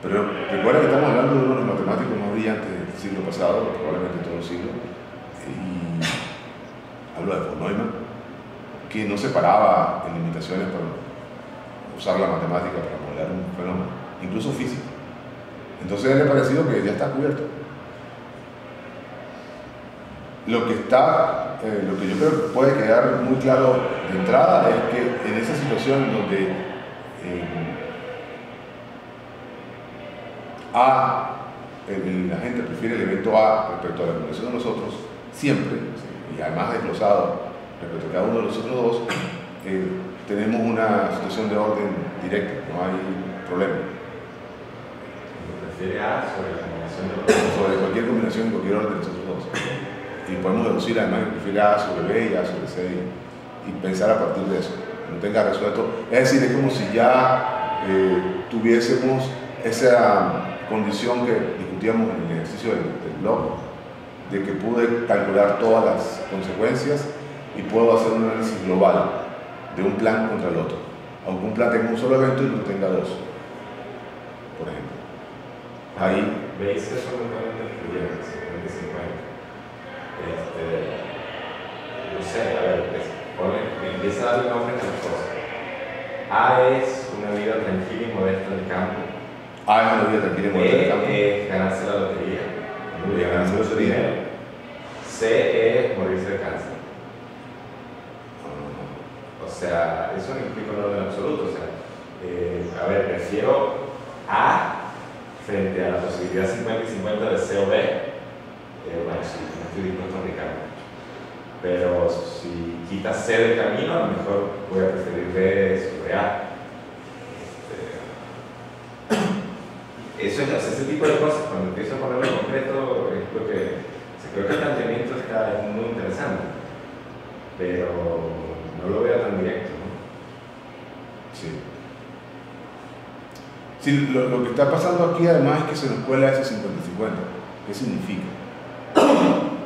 [SPEAKER 1] Pero recuerda que estamos hablando de uno de los matemáticos más brillantes del siglo pasado, probablemente todo el siglo, y hablo de von Neumann, que no se paraba en limitaciones para usar la matemática para modelar un fenómeno, incluso físico. Entonces le ha parecido que ya está cubierto. Lo que yo creo que puede quedar muy claro de entrada es que en esa situación donde la gente prefiere el evento A respecto a la combinación de nosotros, siempre, y además desglosado respecto a cada uno de los otros dos, tenemos una situación de orden directa, no hay problema.
[SPEAKER 2] Prefiere A sobre la combinación de los dos.
[SPEAKER 1] Sobre cualquier combinación en cualquier orden de nosotros dos. Y podemos deducir además que prefiere A sobre B y A sobre C y pensar a partir de eso, no tenga resuelto. Es decir, es como si ya tuviésemos esa condición que discutíamos en el ejercicio del blog, de que pude calcular todas las consecuencias y puedo hacer un análisis global de un plan contra el otro, aunque un plan tenga un solo evento y no tenga dos, por ejemplo. Ahí
[SPEAKER 2] veis que son totalmente excluyentes, 50-50. No sé, a ver, empieza a darle nombre a las cosas. A es una vida tranquila y modesta del campo.
[SPEAKER 1] A es una vida tranquila y modesta del campo.
[SPEAKER 2] B es ganarse la lotería.
[SPEAKER 1] Ganarse mucho dinero.
[SPEAKER 2] C es morirse de cáncer. sea, eso no implica un orden absoluto. O sea, a ver, prefiero A frente a la posibilidad 50 y 50 de C o D. Bueno, sí, no estoy dispuesto a aplicarlo. Pero si quitas C del camino, a lo mejor voy a preferir B sobre A. Eso es, ese tipo de cosas, cuando empiezo a ponerlo en concreto, es lo que creo que el planteamiento está muy interesante, pero no lo veo tan directo, ¿no?
[SPEAKER 1] Sí. Sí, lo que está pasando aquí además es que se nos cuela ese 50-50. ¿Qué significa?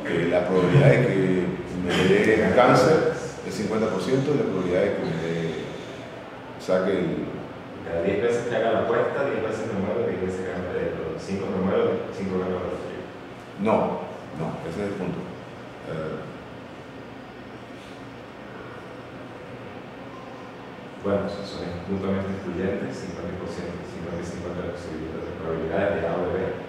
[SPEAKER 1] Que la probabilidad de que me dé cáncer es 50% y la probabilidad de que me saque el...
[SPEAKER 2] Cada 10 veces que haga la apuesta, 10 veces me muero, 10 veces gano, 5 me muero, 5 gano la lotería.
[SPEAKER 1] No, ese es el punto.
[SPEAKER 2] Bueno, son mutuamente excluyentes, 50% y 50% de probabilidades de A o de B.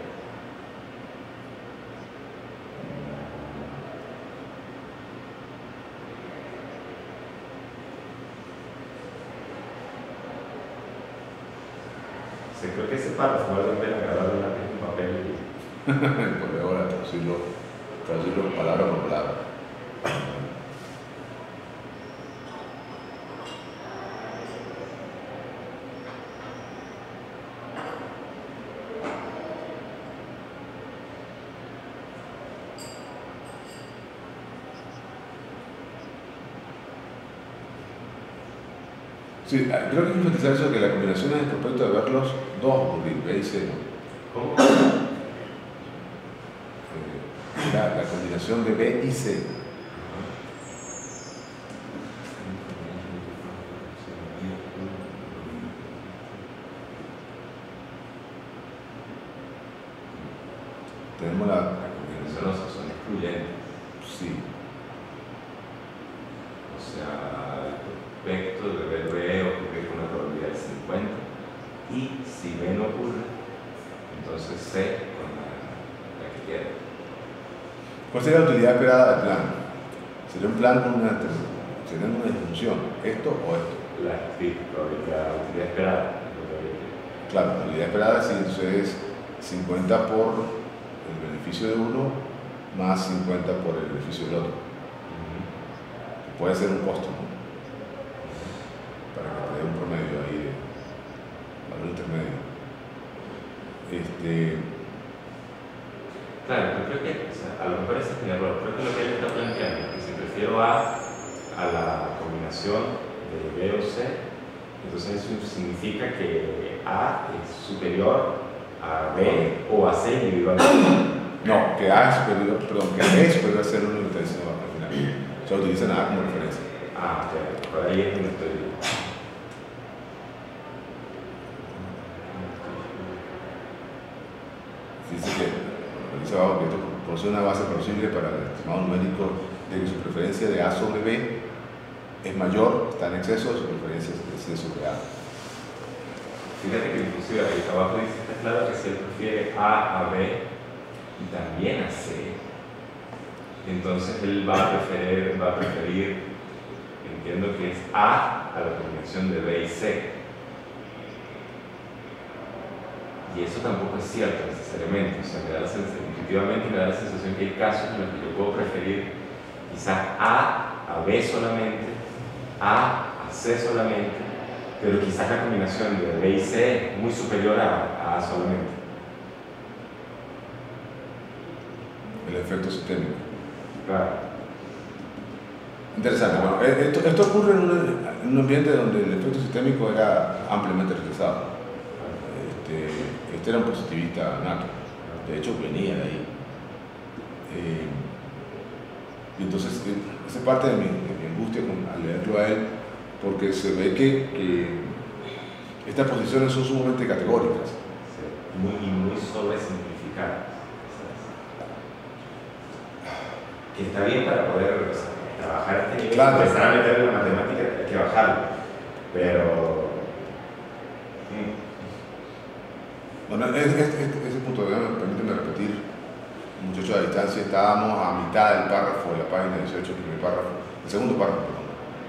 [SPEAKER 2] Creo que ese párrafo vale la pena agarrar un lápiz y un papel y...
[SPEAKER 1] Por ahora traducirlo palabra por palabra. Sí, creo que es enfatizar eso de que la combinación es el prospecto de ver los dos ocurrir, B y C, ¿no?
[SPEAKER 2] ¿Cómo?
[SPEAKER 1] La combinación de B y C. Tenemos la
[SPEAKER 2] combinación son excluyentes.
[SPEAKER 1] Sí.
[SPEAKER 2] O sea, el prospecto de ver B ocurrir con una probabilidad de 50 y si B no ocurre, entonces C con la que quiera.
[SPEAKER 1] ¿Cuál sería la utilidad esperada del plan? Sería un plan con una disfunción, esto o esto.
[SPEAKER 2] La utilidad esperada.
[SPEAKER 1] Claro, la utilidad esperada es entonces 50 por el beneficio de uno más 50 por el beneficio del otro. Puede ser un costo, ¿no? Para que te dé un promedio ahí de valor intermedio.
[SPEAKER 2] Claro, pero creo que, o sea, a lo mejor ese es mi error. Creo que lo que él está planteando es que si prefiero A la combinación de B o C, entonces eso significa que A es superior a B o a C individualmente.
[SPEAKER 1] No, que A es superior, perdón, que B es superior a C no lo está diciendo al final. O sea, utilizan A como referencia.
[SPEAKER 2] Ah, ok, por ahí es donde estoy.
[SPEAKER 1] Dice que dice abajo que esto posee una base plausible para el estimado numérico de que su preferencia de A sobre B es mayor, está en exceso de su preferencia de C sobre A.
[SPEAKER 2] Fíjate que inclusive ahí abajo dice, está claro que si él prefiere A B y también a C, entonces él va a preferir, entiendo que es A la combinación de B y C. Y eso tampoco es cierto necesariamente, o sea, intuitivamente me da la sensación que hay casos en los que yo puedo preferir quizás A B solamente, A C solamente, pero quizás la combinación de B y C es muy superior a A solamente.
[SPEAKER 1] El efecto sistémico.
[SPEAKER 2] Claro.
[SPEAKER 1] Interesante. Bueno, esto ocurre en un ambiente donde el efecto sistémico era ampliamente rechazado. Este era un positivista nato, de hecho venía de ahí. Y entonces, esa es parte de mi angustia al leerlo a él, porque se ve que estas posiciones son sumamente categóricas.
[SPEAKER 2] Sí, muy sobresimplificadas. Que está bien para poder, o sea, trabajar este nivel,
[SPEAKER 1] claro.
[SPEAKER 2] Empezar a meter en la matemática, hay que bajarlo, pero...
[SPEAKER 1] Bueno, ese punto, permíteme repetir, muchachos a distancia, estábamos a mitad del párrafo de la página 18, el primer párrafo, el segundo párrafo, perdón.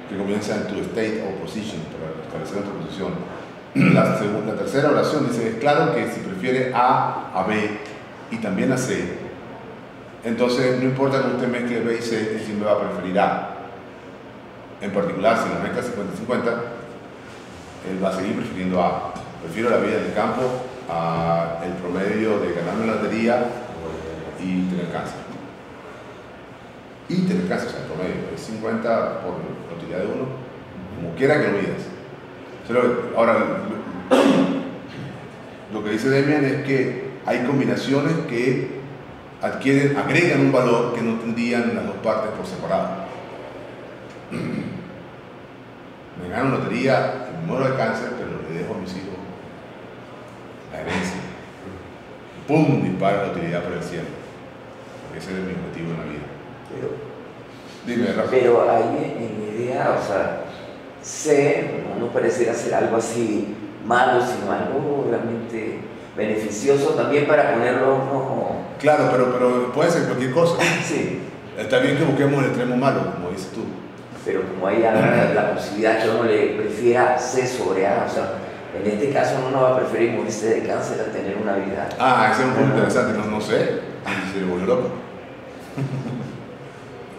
[SPEAKER 1] que comienza en tu state of position, para establecer nuestra posición. La tercera oración dice, es claro que si prefiere A B y también a C, entonces no importa que usted mezcle B y C, él siempre va a preferir A. En particular, si lo mezcla 50-50, él va a seguir prefiriendo A. Prefiero la vida en el campo a el promedio de ganarme la lotería y tener cáncer. Y tener cáncer, o sea, el promedio es 50 por la utilidad de uno, como quiera que lo midas. Ahora, lo que dice Demian es que hay combinaciones que agregan un valor que no tendrían las dos partes por separado. Me gano lotería y me muero de cáncer, pero le dejo a mis hijos la herencia. ¡Pum! Dispara la utilidad por el cielo. Porque ese es mi objetivo en la vida. Dime, Rafa.
[SPEAKER 4] Pero ahí en mi idea, o sea, C no pareciera ser algo así malo, sino algo realmente beneficioso también para ponerlo no.
[SPEAKER 1] Claro, pero puede ser cualquier cosa.
[SPEAKER 4] Sí.
[SPEAKER 1] Está bien que busquemos el extremo malo, como dices tú.
[SPEAKER 4] Pero como hay la posibilidad que uno le prefiera C sobre A, o sea, en este caso uno no va a preferir morirse de cáncer a tener una vida.
[SPEAKER 1] Ese es un punto interesante, no sé, se le volvió loco.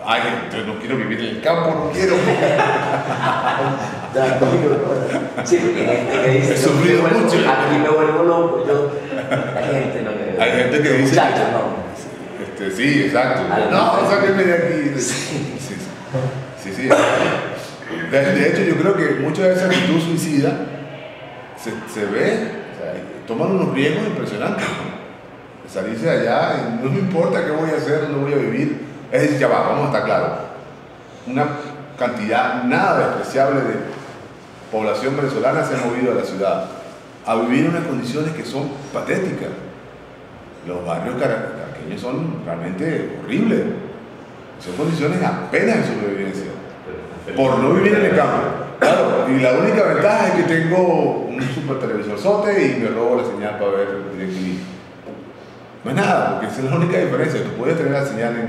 [SPEAKER 1] Ay, yo no quiero vivir en el campo, no quiero.
[SPEAKER 4] Sí, porque hay gente que dice,
[SPEAKER 1] he sufrido mucho.
[SPEAKER 4] Aquí me vuelvo loco, hay gente no que...
[SPEAKER 1] Hay gente que dice...
[SPEAKER 4] Muchachos, no.
[SPEAKER 1] Sí, exacto. No, sáquenme de aquí. Sí. De hecho, yo creo que mucha de esa actitud suicida se ve, o sea, toman unos riesgos impresionantes. ¿No? Salirse de allá, no me importa qué voy a hacer, dónde voy a vivir. Es decir, ya va, vamos a estar claros. Una cantidad nada despreciable de población venezolana se ha movido a la ciudad a vivir en unas condiciones que son patéticas. Los barrios caraqueños son realmente horribles. Son condiciones apenas de sobrevivencia. Por no vivir en el campo. Claro, y la única ventaja es que tengo un super televisorzote y me robo la señal para ver DirecTV. No es nada, porque esa es la única diferencia. Tú puedes tener la señal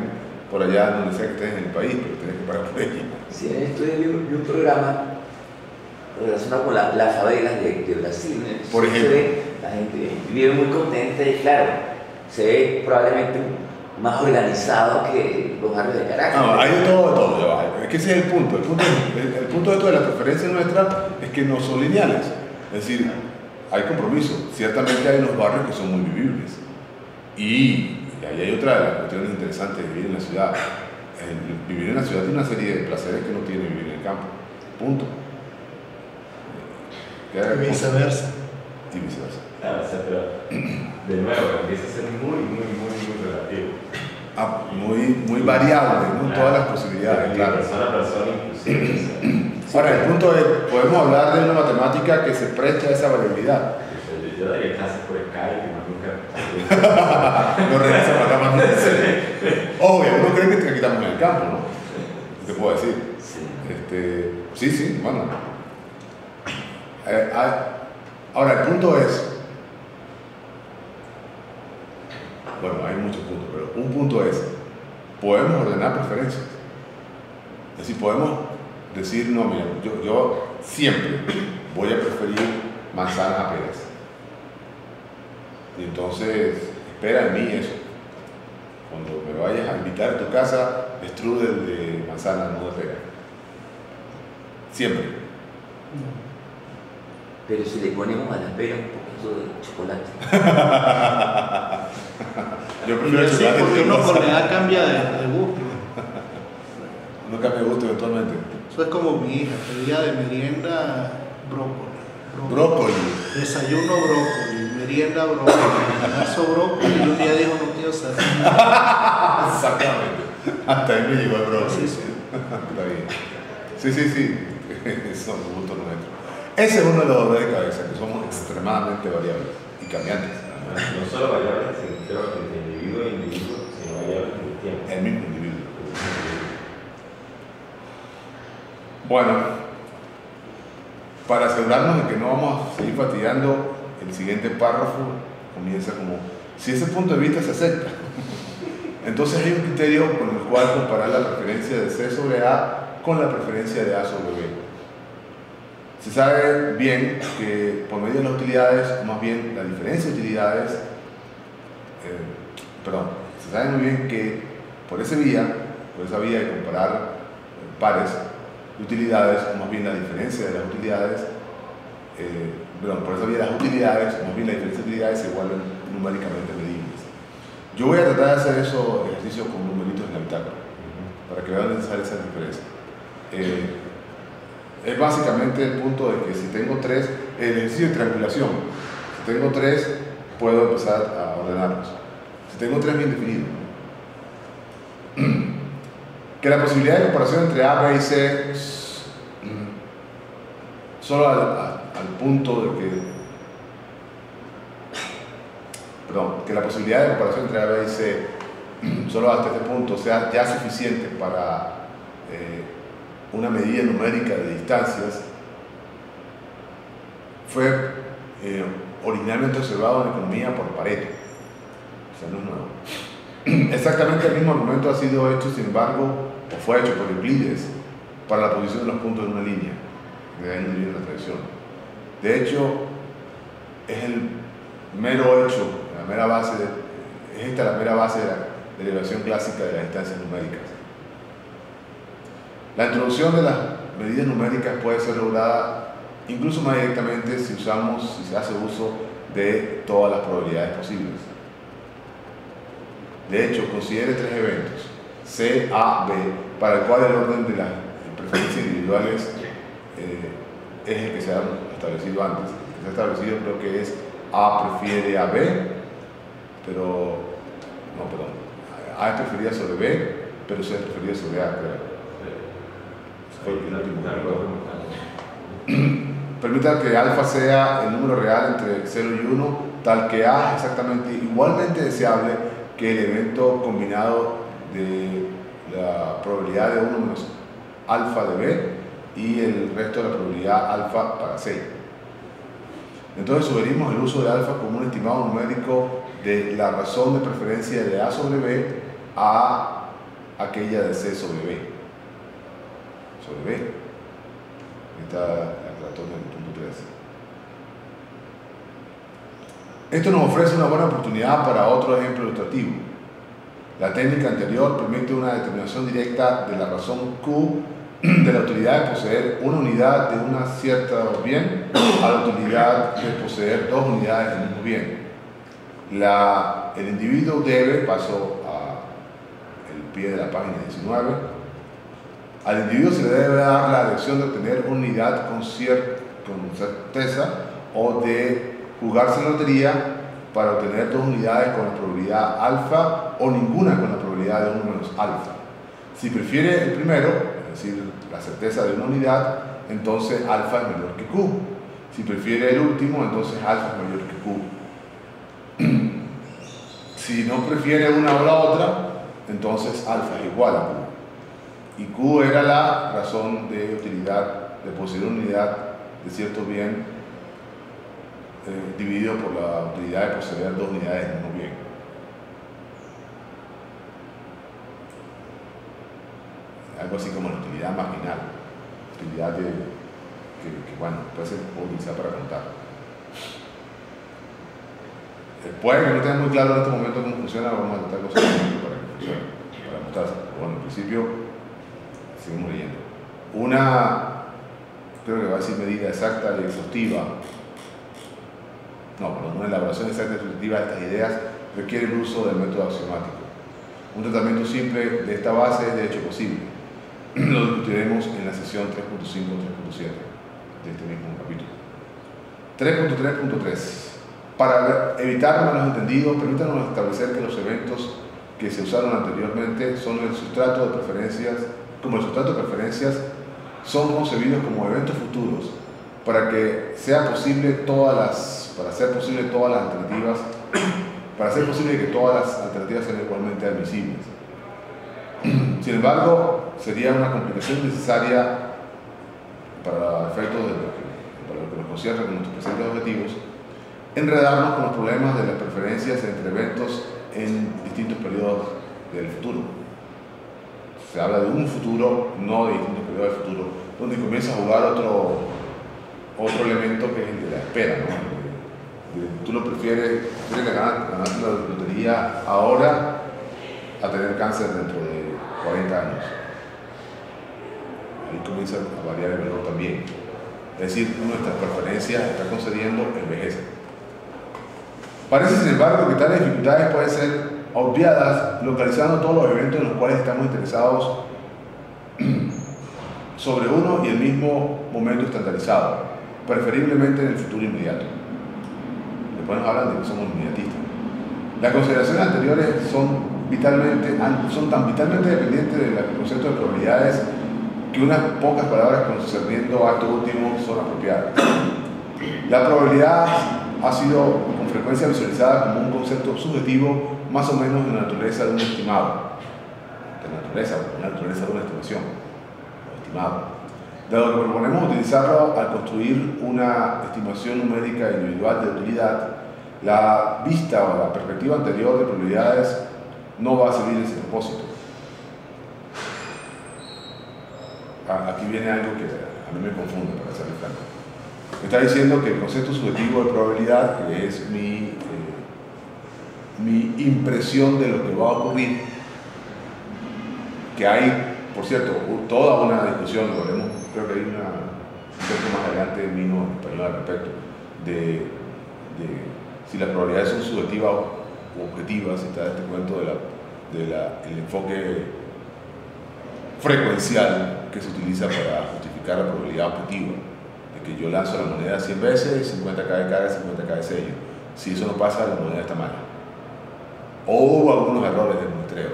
[SPEAKER 1] por allá donde sea que estés en el país, pero tienes que pagar por ella.
[SPEAKER 4] Sí, en esto vi un programa relacionado con las favelas de Brasil.
[SPEAKER 1] Por ejemplo.
[SPEAKER 4] La gente vive muy contenta y claro, se ve probablemente más organizado que los barrios de Caracas.
[SPEAKER 1] No, hay de todo. Es que ese es el punto. El punto de esto de la preferencia nuestra es que no son lineales. Es decir, hay compromiso. Ciertamente hay unos barrios que son muy vivibles. Y ahí hay otra de las cuestiones interesantes de vivir en la ciudad. Vivir en la ciudad tiene una serie de placeres que no tiene vivir en el campo. Punto.
[SPEAKER 3] Y viceversa.
[SPEAKER 2] Claro, o sea, pero de nuevo empieza a ser muy relativo.
[SPEAKER 1] Muy variable, ¿no? Todas las posibilidades,
[SPEAKER 2] de
[SPEAKER 1] claro.
[SPEAKER 2] Persona a persona inclusive.
[SPEAKER 1] Ahora, el punto es, podemos hablar de una matemática que se presta a esa variabilidad.
[SPEAKER 2] Yo daría clases por Skype y nunca...
[SPEAKER 1] No regresa para acá más. Obvio, uno cree que aquí estamos en el campo, ¿no? Te puedo decir. Sí, bueno. Ahora, el punto es... Bueno, hay muchos puntos, pero un punto es, podemos ordenar preferencias. Es decir, podemos decir, no, mira, yo siempre voy a preferir manzanas a peras. Y entonces, espera en mí eso. Cuando me vayas a invitar a tu casa, strudel de manzana, no de pera. Siempre.
[SPEAKER 4] Pero si le ponemos a las peras un poquito de chocolate.
[SPEAKER 1] Yo prefiero el
[SPEAKER 3] Sí,
[SPEAKER 1] chocolate.
[SPEAKER 3] porque uno con la edad cambia de gusto.
[SPEAKER 1] Uno cambia de gusto eventualmente.
[SPEAKER 3] Eso es como mi hija, pedía de merienda
[SPEAKER 1] Brócoli.
[SPEAKER 3] Desayuno brócoli, merienda brócoli, almuerzo brócoli, y un día dijo no quiero saber.
[SPEAKER 1] Exactamente. Hasta ahí me llegó el brócoli.
[SPEAKER 3] Sí.
[SPEAKER 1] Está bien. Sí. Son gustos nuestros. Ese es uno de los dolores de cabeza, que somos extremadamente variables y cambiantes.
[SPEAKER 2] No solo variables, sino entre individuo e individuo, sino variables en el tiempo.
[SPEAKER 1] El mismo individuo. Bueno, para asegurarnos de que no vamos a seguir fatigando, el siguiente párrafo comienza como, si ese punto de vista se acepta, entonces hay un criterio con el cual comparar la referencia de C sobre A con la preferencia de A sobre B. Se sabe bien que por medio de las utilidades, o más bien la diferencia de utilidades, se sabe muy bien que por esa vía de comparar pares de utilidades, o más bien la diferencia de las utilidades, por esa vía de las utilidades, o más bien la diferencia de utilidades se igualan numéricamente medibles. Yo voy a tratar de hacer esos ejercicios con numeritos en la bitácora, para que vean necesarias esas diferencias. Es básicamente el punto de que si tengo 3, el ejercicio de triangulación, si tengo 3, puedo empezar a ordenarlos. Si tengo 3 bien definido, que la posibilidad de comparación entre A, B y C solo al punto de que la posibilidad de comparación entre A, B y C solo hasta este punto sea ya suficiente para una medida numérica de distancias fue originalmente observado en economía por Pareto, o sea, no es nuevo. Exactamente el mismo argumento ha sido hecho, sin embargo, o fue hecho por Euclides para la posición de los puntos de una línea, de ahí no viene la tradición. De hecho, es el mero hecho, la mera base de la derivación clásica de las distancias numéricas. La introducción de las medidas numéricas puede ser lograda incluso más directamente si se hace uso de todas las probabilidades posibles. De hecho, considere 3 eventos, C, A, B, para el cual el orden de las preferencias individuales es el que se ha establecido antes. El que se ha establecido creo que es A prefiere a B, A es preferida sobre B, pero C es preferida sobre A, creo. Permita que alfa sea el número real entre 0 y 1, tal que A es exactamente igualmente deseable que el evento combinado de la probabilidad de 1 menos alfa de B y el resto de la probabilidad alfa para C. Entonces sugerimos el uso de alfa como un estimado numérico de la razón de preferencia de A sobre B a aquella de C sobre B. Sobre B. Está la torre en el punto 3. Esto nos ofrece una buena oportunidad para otro ejemplo ilustrativo. La técnica anterior permite una determinación directa de la razón Q de la utilidad de poseer una unidad de una cierta bien a la utilidad de poseer 2 unidades del mismo bien. El individuo debe, paso al pie de la página 19, al individuo se le debe dar la elección de obtener una unidad con certeza o de jugarse en lotería para obtener 2 unidades con la probabilidad alfa o ninguna con la probabilidad de 1 menos alfa. Si prefiere el primero, es decir, la certeza de una unidad, entonces alfa es menor que Q. Si prefiere el último, entonces alfa es mayor que Q. Si no prefiere una o la otra, entonces alfa es igual a Q. Y Q era la razón de utilidad de poseer una unidad de cierto bien dividido por la utilidad de poseer 2 unidades del mismo bien. Algo así como la utilidad marginal, utilidad que puede ser utilizada para contar. Puede que no tenga muy claro en este momento cómo funciona, vamos a tratar cosas para que funcione, para mostrarse. Bueno, en principio seguimos leyendo. Creo que va a decir medida exacta y exhaustiva. Una elaboración exacta y exhaustiva de estas ideas requiere el uso del método axiomático. Un tratamiento simple de esta base es de hecho posible. Lo discutiremos en la sesión 3.5 o 3.7 de este mismo capítulo. 3.3.3. Para evitar malos entendidos, permítanos establecer que los eventos que se usaron anteriormente son el sustrato de preferencias, como el sustrato de preferencias son concebidos como eventos futuros para ser posible que todas las alternativas sean igualmente admisibles. Sin embargo, sería una complicación necesaria para efectos para lo que nos concierne con nuestros presentes objetivos, enredarnos con los problemas de las preferencias entre eventos en distintos periodos del futuro. se habla de un futuro, no de distintos periodos del futuro, donde comienza a jugar otro elemento que es el de la espera, ¿no? Tú lo prefieres ganarte la lotería ahora a tener cáncer dentro de 40 años. Ahí comienza a variar el valor también. Es decir, nuestras preferencias están concediendo envejece. Parece, sin embargo, que tales dificultades pueden ser obviadas localizando todos los eventos en los cuales estamos interesados sobre uno y el mismo momento estandarizado, preferiblemente en el futuro inmediato. Después nos hablan de que somos inmediatistas. Las consideraciones anteriores son tan vitalmente dependientes del concepto de probabilidades que unas pocas palabras concerniendo a esto último son apropiadas. La probabilidad ha sido con frecuencia visualizada como un concepto subjetivo más o menos en la naturaleza de un estimado, de la naturaleza de una estimación, o estimado. Dado que proponemos utilizarlo al construir una estimación numérica individual de utilidad, la vista o la perspectiva anterior de probabilidades no va a servir ese propósito. Aquí viene algo que a mí me confunde, para serle franco. Me está diciendo que el concepto subjetivo de probabilidad, que es mi impresión de lo que va a ocurrir, que hay, por cierto, toda una discusión, lo veremos, creo que hay un texto más adelante vino en español al respecto, de si las probabilidades son subjetivas o objetivas, si está este cuento del enfoque frecuencial que se utiliza para justificar la probabilidad objetiva, de que yo lanzo la moneda 100 veces, 50 cae cara, 50 cae sello. Si eso no pasa, la moneda está mal. O hubo algunos errores de muestreo,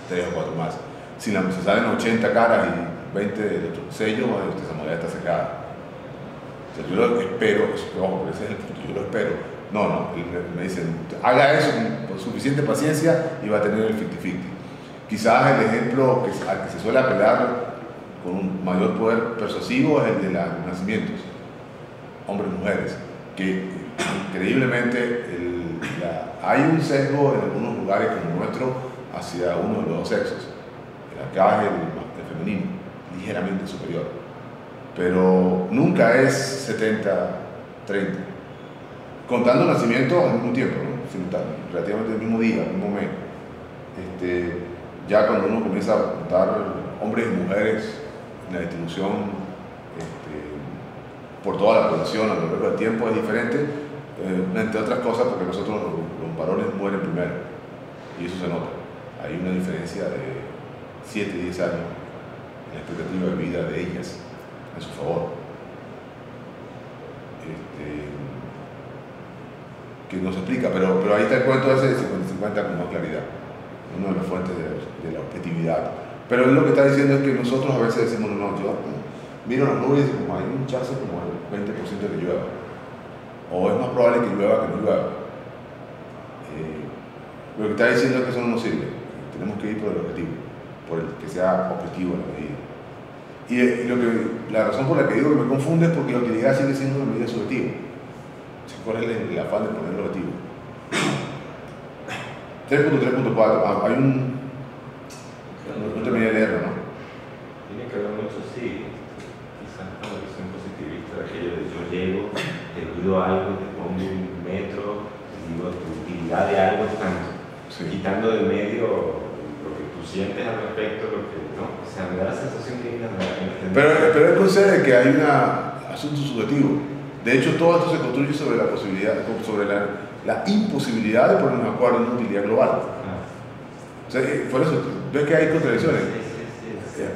[SPEAKER 1] 3 o 4 más. Si salen 80 caras y 20 de sellos, bueno, esa moneda está secada. O sea, yo lo espero, ojo, ese es el punto, yo lo espero. No, me dicen, haga eso con suficiente paciencia y va a tener el 50-50. Quizás el ejemplo al que se suele apelar con un mayor poder persuasivo es el de los nacimientos, hombres y mujeres, que increíblemente hay un sesgo en algunos lugares como el nuestro hacia uno de los dos sexos. Acá es el femenino, ligeramente superior, pero nunca es 70-30. Contando nacimientos al mismo tiempo, ¿no? Simultáneo, relativamente el mismo día, el mismo mes. Ya cuando uno comienza a contar hombres y mujeres en la distribución por toda la población a lo largo del tiempo es diferente, entre otras cosas porque nosotros los varones mueren primero y eso se nota. Hay una diferencia de 7 y 10 años en la expectativa de vida de ellas a su favor. Que nos explica, pero ahí está el cuento ese de 50-50 con más claridad, una de las fuentes de la objetividad. Pero él lo que está diciendo es que nosotros a veces decimos, no, yo miro las nubes y como hay un chance como el 20% de que llueva, o es más probable que llueva que no llueva. Lo que está diciendo es que eso no nos sirve, tenemos que ir por el objetivo, por el que sea objetivo en la medida. Y la razón por la que digo que me confunde es porque la utilidad sigue siendo una medida subjetiva. ¿Cuál es el afán de poner el objetivo? 3.3.4, hay un... No terminé de leerlo, ¿no?
[SPEAKER 2] Tiene que ver mucho, sí, quizás con la visión positivista de aquello de yo llego, te mido algo, te pongo un metro, digo, tu utilidad de algo es tanto, sí. Quitando del medio lo que tú sientes al respecto, lo que no, o sea, me da la sensación que hay una...
[SPEAKER 1] Pero él concede que hay un asunto subjetivo. De hecho, todo esto se construye sobre la posibilidad, sobre la imposibilidad de ponernos de acuerdo en una utilidad global. O sea, por eso, ves que hay contradicciones.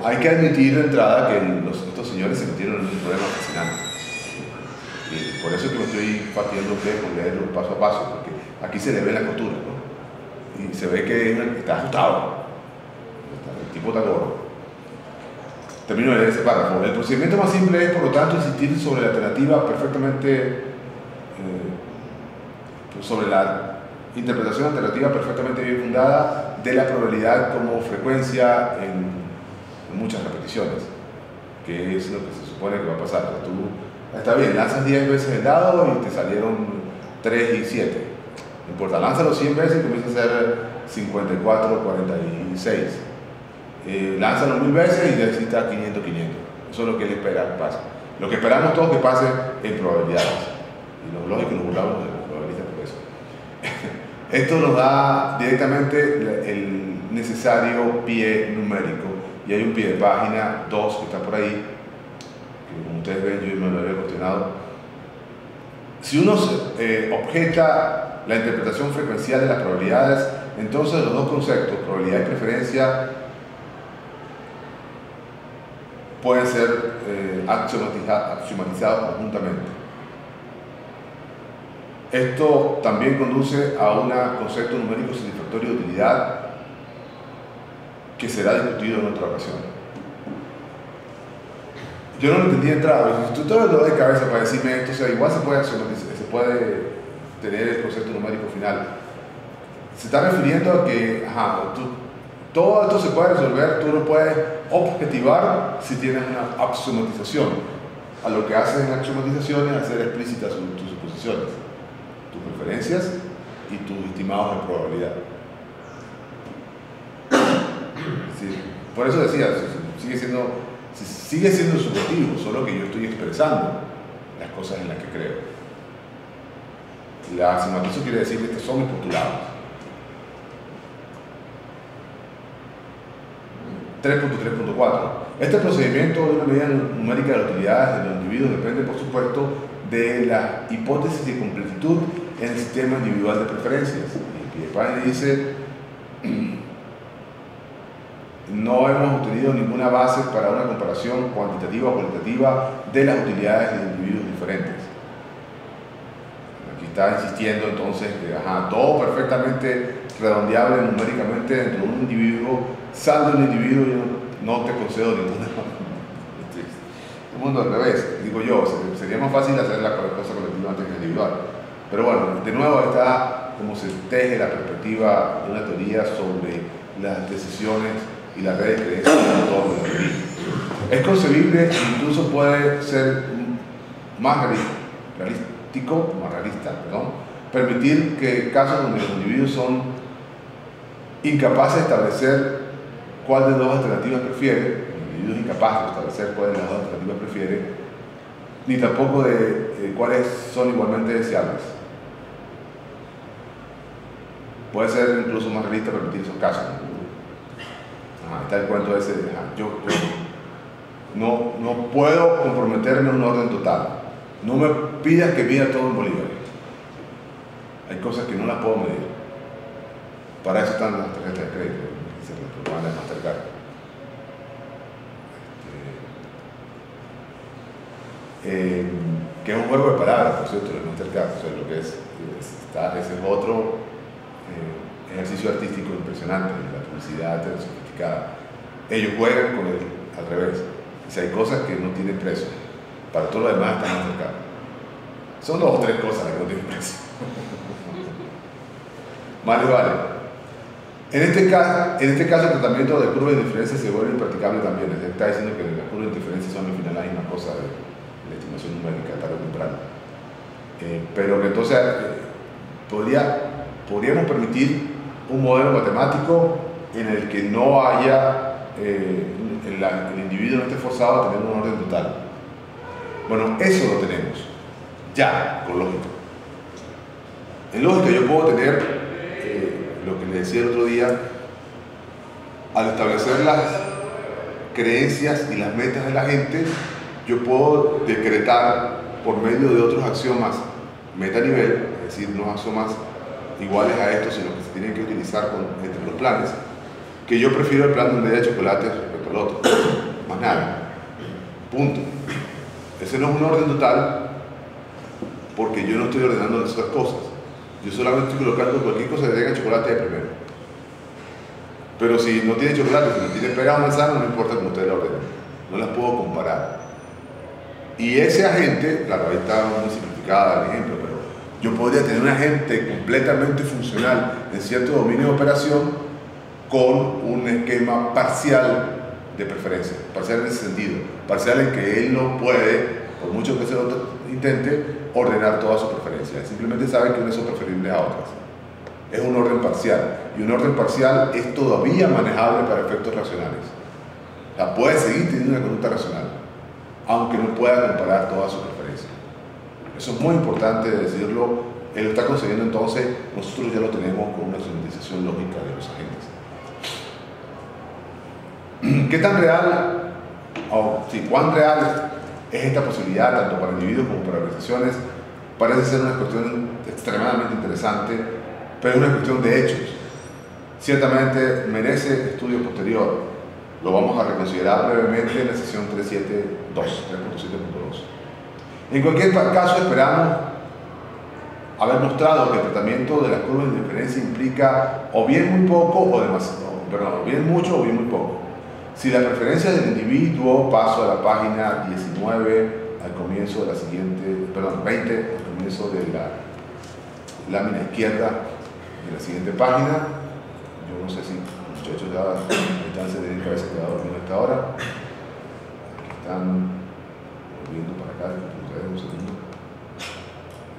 [SPEAKER 1] Hay que admitir de entrada que estos señores se metieron en un problema fascinante. Y por eso es que me estoy partiendo con leerlo paso a paso, porque aquí se le ve la costura, ¿no? Y se ve que está ajustado. El tipo está gordo. Termino de leer ese párrafo. El procedimiento más simple es, por lo tanto, insistir sobre la alternativa sobre la interpretación alternativa perfectamente bien fundada de la probabilidad como frecuencia en muchas repeticiones, que es lo que se supone que va a pasar. O sea, tú, está bien, lanzas 10 veces el dado y te salieron 3 y 7. No importa, lánzalo 100 veces y comienza a ser 54, 46. lánzalo 1000 veces y necesita 500-500. Eso es lo que él espera que pase. Lo que esperamos todos que pase en probabilidades. Y los lógicos nos burlamos de los probabilistas por eso. Esto nos da directamente el necesario pie numérico. Y hay un pie de página 2 que está por ahí, que como ustedes ven, yo me lo había cuestionado. Si uno objeta la interpretación frecuencial de las probabilidades, entonces los dos conceptos, probabilidad y preferencia, pueden ser axiomatizados conjuntamente. Esto también conduce a un concepto numérico satisfactorio de utilidad que será discutido en otra ocasión. Yo no lo entendí de entrada, tú todo lo de cabeza para decirme esto, o sea, igual se puede tener el concepto numérico final. Se está refiriendo a que todo esto se puede resolver, tú lo puedes objetivar si tienes una axiomatización. A lo que haces en axiomatización es hacer explícitas tus suposiciones, tus preferencias y tus estimados de probabilidad. Sí, por eso decía, sigue siendo subjetivo, solo que yo estoy expresando las cosas en las que creo. La axiomatización quiere decir que estos son mis postulados. 3.3.4. Este procedimiento de una medida numérica de las utilidades de los individuos depende, por supuesto, de la hipótesis de completitud en el sistema individual de preferencias. Y Piedepane dice: no hemos obtenido ninguna base para una comparación cuantitativa o cualitativa de las utilidades de individuos diferentes. Aquí está insistiendo entonces que todo perfectamente redondeable numéricamente dentro de un individuo, salvo un individuo, yo no te concedo ninguna. El mundo al revés, digo yo, sería más fácil hacer la cosa colectiva antes que individual. Pero bueno, de nuevo está como se teje la perspectiva de una teoría sobre las decisiones y la red de creencias en torno a la teoría. Es concebible, incluso puede ser más realista, permitir que casos donde los individuos son incapaces de establecer cuál de dos alternativas prefiere, el individuo es incapaz de establecer cuál de las dos alternativas prefiere, ni tampoco de cuáles son igualmente deseables. Puede ser incluso más realista permitir esos casos. Está el cuento ese de yo no puedo comprometerme a un orden total. No me pidas que mida todo en Bolívar. Hay cosas que no las puedo medir. Para eso están las tarjetas de crédito, los programas de Mastercard. Que es un juego de palabras, por cierto, el Mastercard. O sea, lo que ese es otro ejercicio artístico impresionante, la publicidad sofisticada. Ellos juegan con él al revés. Si hay cosas que no tienen precio, para todo lo demás están Mastercard. Son 2 o 3 cosas que no tienen precio. Vale. En este caso, el tratamiento de curvas de diferencia se vuelve impracticable también. Se está diciendo que las curvas de diferencia son al final la misma cosa de la estimación numérica, tarde o temprano. Pero que entonces podríamos permitir un modelo matemático en el que no haya el individuo no esté forzado a tener un orden total. Bueno, eso lo tenemos ya con lógica. En lógica yo puedo tener lo que les decía el otro día, al establecer las creencias y las metas de la gente, yo puedo decretar por medio de otros axiomas metanivel, es decir, unos axiomas iguales a estos, sino que se tienen que utilizar entre los planes, que yo prefiero el plan de un día de chocolate respecto al otro. Más nada. Punto. Ese no es un orden total porque yo no estoy ordenando las otras cosas. Yo solamente estoy colocando cualquier cosa que tenga chocolate de primero. Pero si no tiene chocolate, si no tiene pera o manzana, no importa cómo ustedes la ordenen. No las puedo comparar. Y ese agente, claro, ahí está muy simplificada el ejemplo, pero yo podría tener un agente completamente funcional en cierto dominio de operación con un esquema parcial de preferencia. Parcial en ese sentido. Parcial en que él no puede, por mucho que se lo intente, ordenar todas sus preferencias. Simplemente sabe que unas son preferibles a otras. es un orden parcial. Y un orden parcial es todavía manejable para efectos racionales. O sea, puede seguir teniendo una conducta racional, aunque no pueda comparar todas sus preferencias. Eso es muy importante decirlo. Él lo está concediendo, entonces nosotros ya lo tenemos con una sistematización lógica de los agentes. ¿Qué tan real, cuán real es esta posibilidad, tanto para individuos como para organizaciones? Parece ser una cuestión extremadamente interesante, pero es una cuestión de hechos. Ciertamente merece estudio posterior. Lo vamos a reconsiderar brevemente en la sesión 3.7.2. En cualquier caso, esperamos haber mostrado que el tratamiento de las curvas de diferencia implica o bien muy poco o bien mucho o bien muy poco. Si la preferencia del individuo, paso a la página 19 al comienzo de la siguiente, 20 al comienzo de la lámina izquierda de la siguiente página. Yo no sé si los muchachos ya están se tienen que haberse quedado dormidos hasta ahora. Aquí están volviendo para acá, un segundo.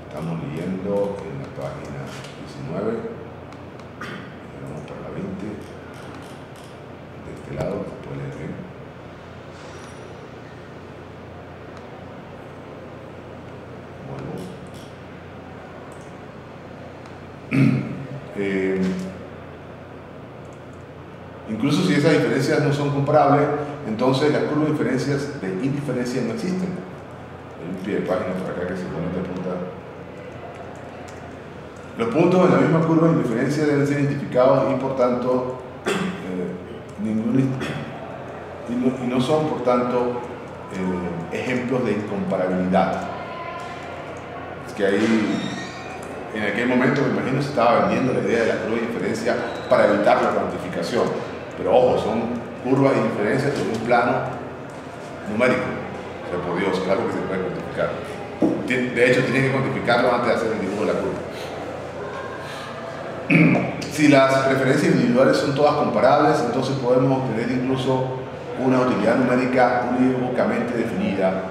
[SPEAKER 1] Estamos leyendo en la página 19. Vamos para la 20. De este lado, después leer bien. Incluso si esas diferencias no son comparables, entonces las curvas de diferencias de indiferencia no existen. Hay un pie de página por acá que se pone a apuntar. Los puntos en la misma curva de indiferencia deben ser identificados y por tanto y no son por tanto ejemplos de incomparabilidad. Es que ahí en aquel momento, me imagino, se estaba vendiendo la idea de la curva de diferencia para evitar la cuantificación. Pero ojo, son curvas de diferencia sobre un plano numérico. O sea, por Dios, claro que se puede cuantificar. De hecho, tienen que cuantificarlo antes de hacer el dibujo de la curva. Si las preferencias individuales son todas comparables, entonces podemos obtener incluso una utilidad numérica unívocamente definida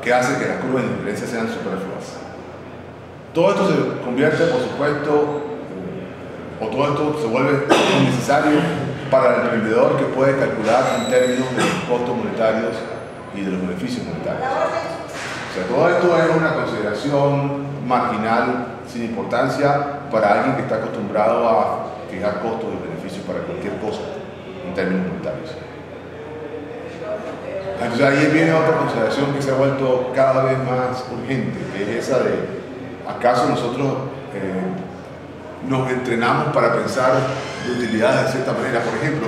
[SPEAKER 1] que hace que las curvas de diferencia sean superfluas. Todo esto se convierte, por supuesto, o todo esto se vuelve innecesario para el emprendedor que puede calcular en términos de los costos monetarios y de los beneficios monetarios. O sea, todo esto es una consideración marginal, sin importancia, para alguien que está acostumbrado a fijar costos y beneficios para cualquier cosa en términos monetarios. Entonces ahí viene otra consideración que se ha vuelto cada vez más urgente, que es esa de ¿acaso nosotros nos entrenamos para pensar de utilidades de cierta manera? Por ejemplo,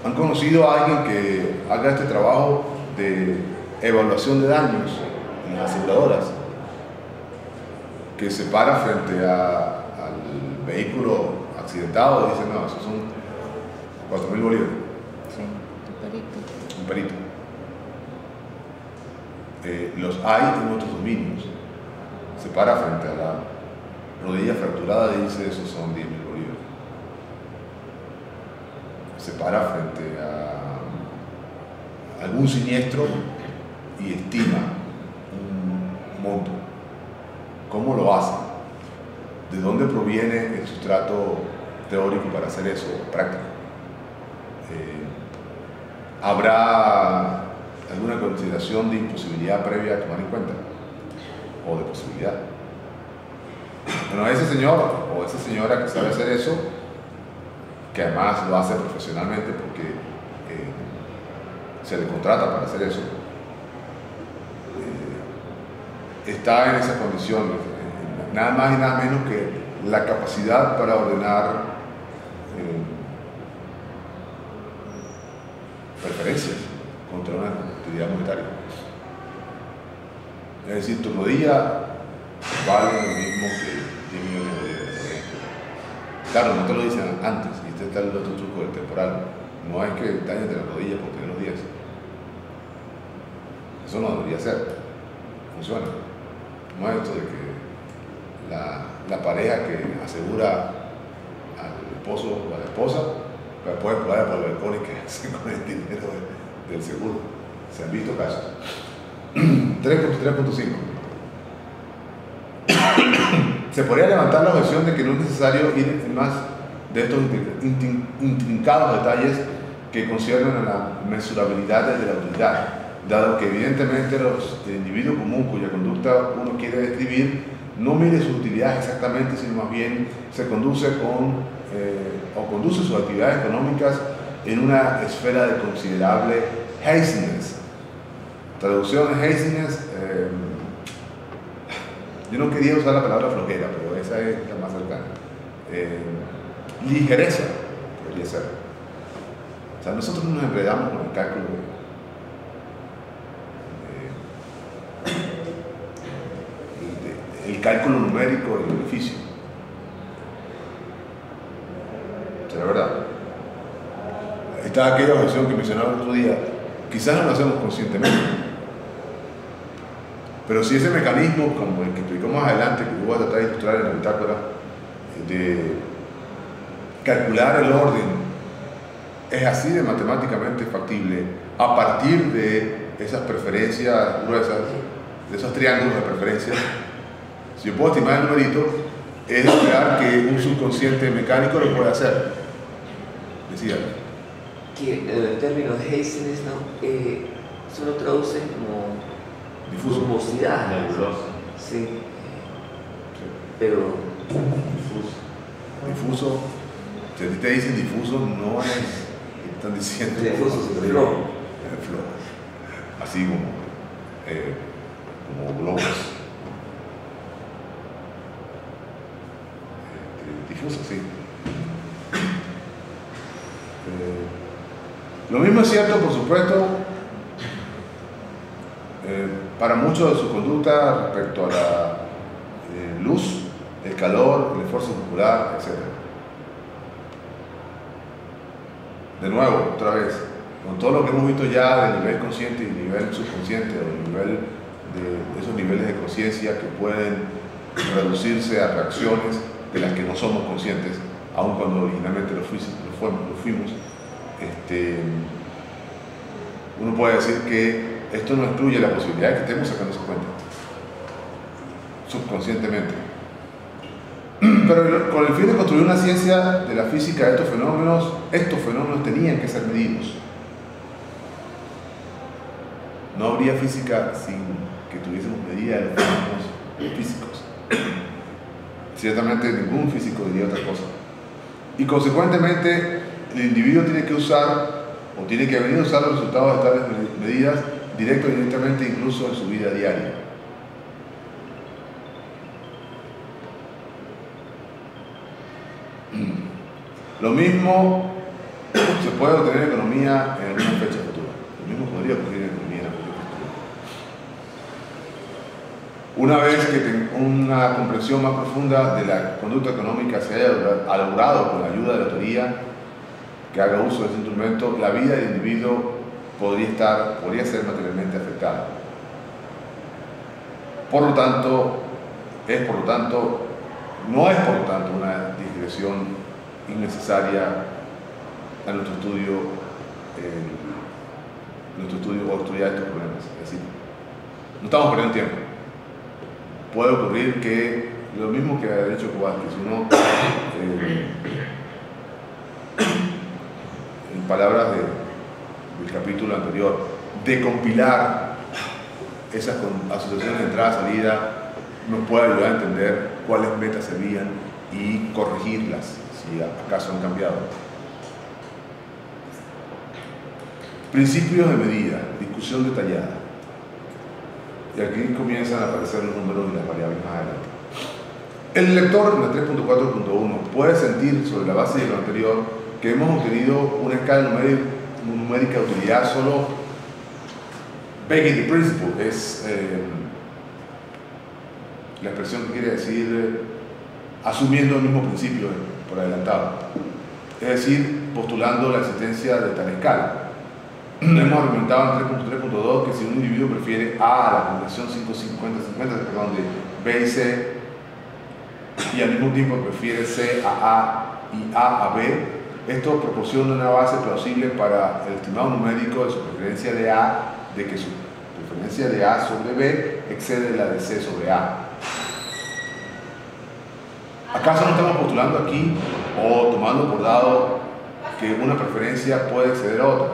[SPEAKER 1] ¿han conocido a alguien que haga este trabajo de evaluación de daños en las aseguradoras? Que se para frente al vehículo accidentado y dice, no, esos son 4.000 bolívares.
[SPEAKER 5] Sí,
[SPEAKER 1] Un perito. Los hay en otros dominios. Se para frente a la rodilla fracturada y dice, esos son 10.000 bolívares. Se para frente a algún siniestro y estima un monto. ¿Cómo lo hace? ¿De dónde proviene el sustrato teórico para hacer eso práctico? ¿Habrá alguna consideración de imposibilidad previa a tomar en cuenta? ¿O de posibilidad? Bueno, ese señor o esa señora que sabe hacer eso, que además lo hace profesionalmente porque se le contrata para hacer eso, está en esa condición, nada más y nada menos que la capacidad para ordenar preferencias contra una utilidad monetaria. Es decir, tu rodilla vale lo mismo que 10 millones de dólares, por ejemplo. Claro, no te lo dicen antes, y este está el otro truco del temporal. No es que dañes de la rodilla por tener los 10. Eso no debería ser. Funciona. No es esto de que la pareja que asegura al esposo o a la esposa puede pagar por el balcón y que hacen con el dinero del seguro. Se han visto casos. 3.3.5. Se podría levantar la objeción de que no es necesario ir en más de estos intrincados detalles que conciernen a la mesurabilidad de la utilidad, dado que evidentemente el individuo común cuya conducta uno quiere describir no mide sus utilidades exactamente, sino más bien se conduce conduce sus actividades económicas en una esfera de considerable haziness. Traducción de haziness, yo no quería usar la palabra flojera, pero esa es la más cercana. Ligereza, podría ser. O sea, nosotros nos enredamos con el cálculo el cálculo numérico del beneficio. ¿Será verdad? Está aquella objeción que mencionaba el otro día. Quizás no lo hacemos conscientemente, pero si ese mecanismo, como el que explicó más adelante, que yo voy a tratar de ilustrar en la bitácora, de calcular el orden, es así de matemáticamente factible a partir de esas preferencias gruesas, de esos triángulos de preferencias, si yo puedo estimar el numerito, es esperar que un subconsciente mecánico lo pueda hacer. Decía.
[SPEAKER 4] Que el término de haziness solo traduce como
[SPEAKER 1] difuso.
[SPEAKER 4] Brumosidad.
[SPEAKER 2] Nebuloso.
[SPEAKER 4] Sí. Pero
[SPEAKER 1] Difuso. Si a ti te dicen difuso, no es. Están diciendo.
[SPEAKER 4] Difuso,
[SPEAKER 1] como
[SPEAKER 4] flow.
[SPEAKER 1] Flow. Así como globos. Difuso, sí. Lo mismo es cierto, por supuesto, para muchos de su conducta respecto a la luz, el calor, el esfuerzo muscular, etc. De nuevo, otra vez, con todo lo que hemos visto ya de nivel consciente y nivel subconsciente, o nivel de esos niveles de conciencia que pueden reducirse a reacciones de las que no somos conscientes, aun cuando originalmente lo fuimos, uno puede decir que esto no excluye la posibilidad de que estemos sacando esa cuenta subconscientemente. Pero con el fin de construir una ciencia de la física de estos fenómenos tenían que ser medidos. No habría física sin que tuviésemos medida de los fenómenos físicos. Ciertamente ningún físico diría otra cosa. Y consecuentemente el individuo tiene que usar o tiene que venir a usar los resultados de tales medidas directo o indirectamente, incluso en su vida diaria. Lo mismo se puede obtener en economía en alguna fecha futura. Lo mismo podría ocurrir en economía en alguna fecha futura. Una vez que una comprensión más profunda de la conducta económica se haya logrado con la ayuda de la teoría que haga uso de este instrumento, la vida del individuo podría ser materialmente afectada. No es por lo tanto una digresión innecesaria a nuestro estudio o estudiar estos problemas. Es decir, no estamos perdiendo tiempo. Puede ocurrir que lo mismo que ha dicho Kowalski, si uno en palabras del capítulo anterior, de compilar esas asociaciones de entrada-salida nos puede ayudar a entender cuáles metas servían y corregirlas si acaso han cambiado. Principios de medida, discusión detallada. Y aquí comienzan a aparecer los números y las variables más adelante. El lector en la 3.4.1 puede sentir sobre la base de lo anterior que hemos obtenido una escala numérica de utilidad solo begging the principle, es la expresión que quiere decir asumiendo el mismo principio por adelantado, es decir, postulando la existencia de tal escala. Hemos argumentado en 3.3.2 que si un individuo prefiere A a la combinación 5-50-50, perdón, de B y C, y al mismo tiempo prefiere C a A y A a B, esto proporciona una base plausible para el estimado numérico de su preferencia de A, de que su preferencia de A sobre B excede la de C sobre A. ¿Acaso no estamos postulando aquí o tomando por dado que una preferencia puede exceder a otra?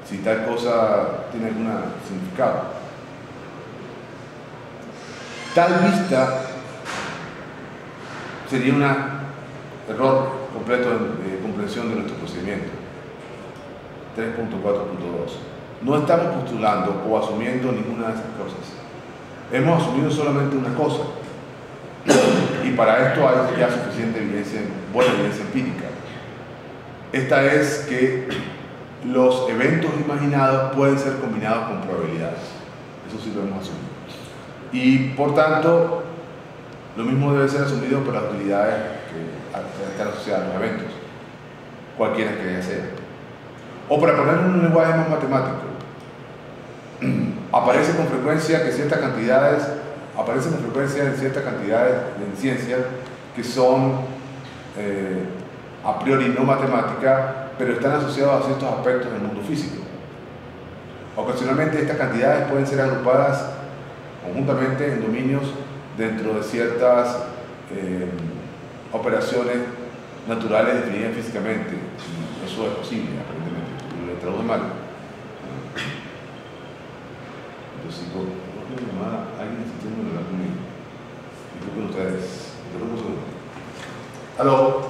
[SPEAKER 1] Si tal cosa tiene algún significado. Tal vista sería un error completo de comprensión de nuestro procedimiento. 3.4.2. No estamos postulando o asumiendo ninguna de esas cosas. Hemos asumido solamente una cosa. Y para esto hay ya suficiente evidencia, buena evidencia empírica. Esta es que los eventos imaginados pueden ser combinados con probabilidades. Eso sí lo hemos asumido. Y por tanto, lo mismo debe ser asumido por las utilidades que están asociadas a los eventos, cualquiera que ellas sean. O para ponerlo en un lenguaje más matemático, aparece con frecuencia en ciertas cantidades en ciencias que son a priori no matemáticas, pero están asociados a ciertos aspectos del mundo físico. Ocasionalmente estas cantidades pueden ser agrupadas conjuntamente en dominios dentro de ciertas operaciones naturales definidas físicamente. Eso es posible, aparentemente, pero le traduce mal. Yo sigo, alguien insistiendo en hablar conmigo. Y creo que ustedes. Aló.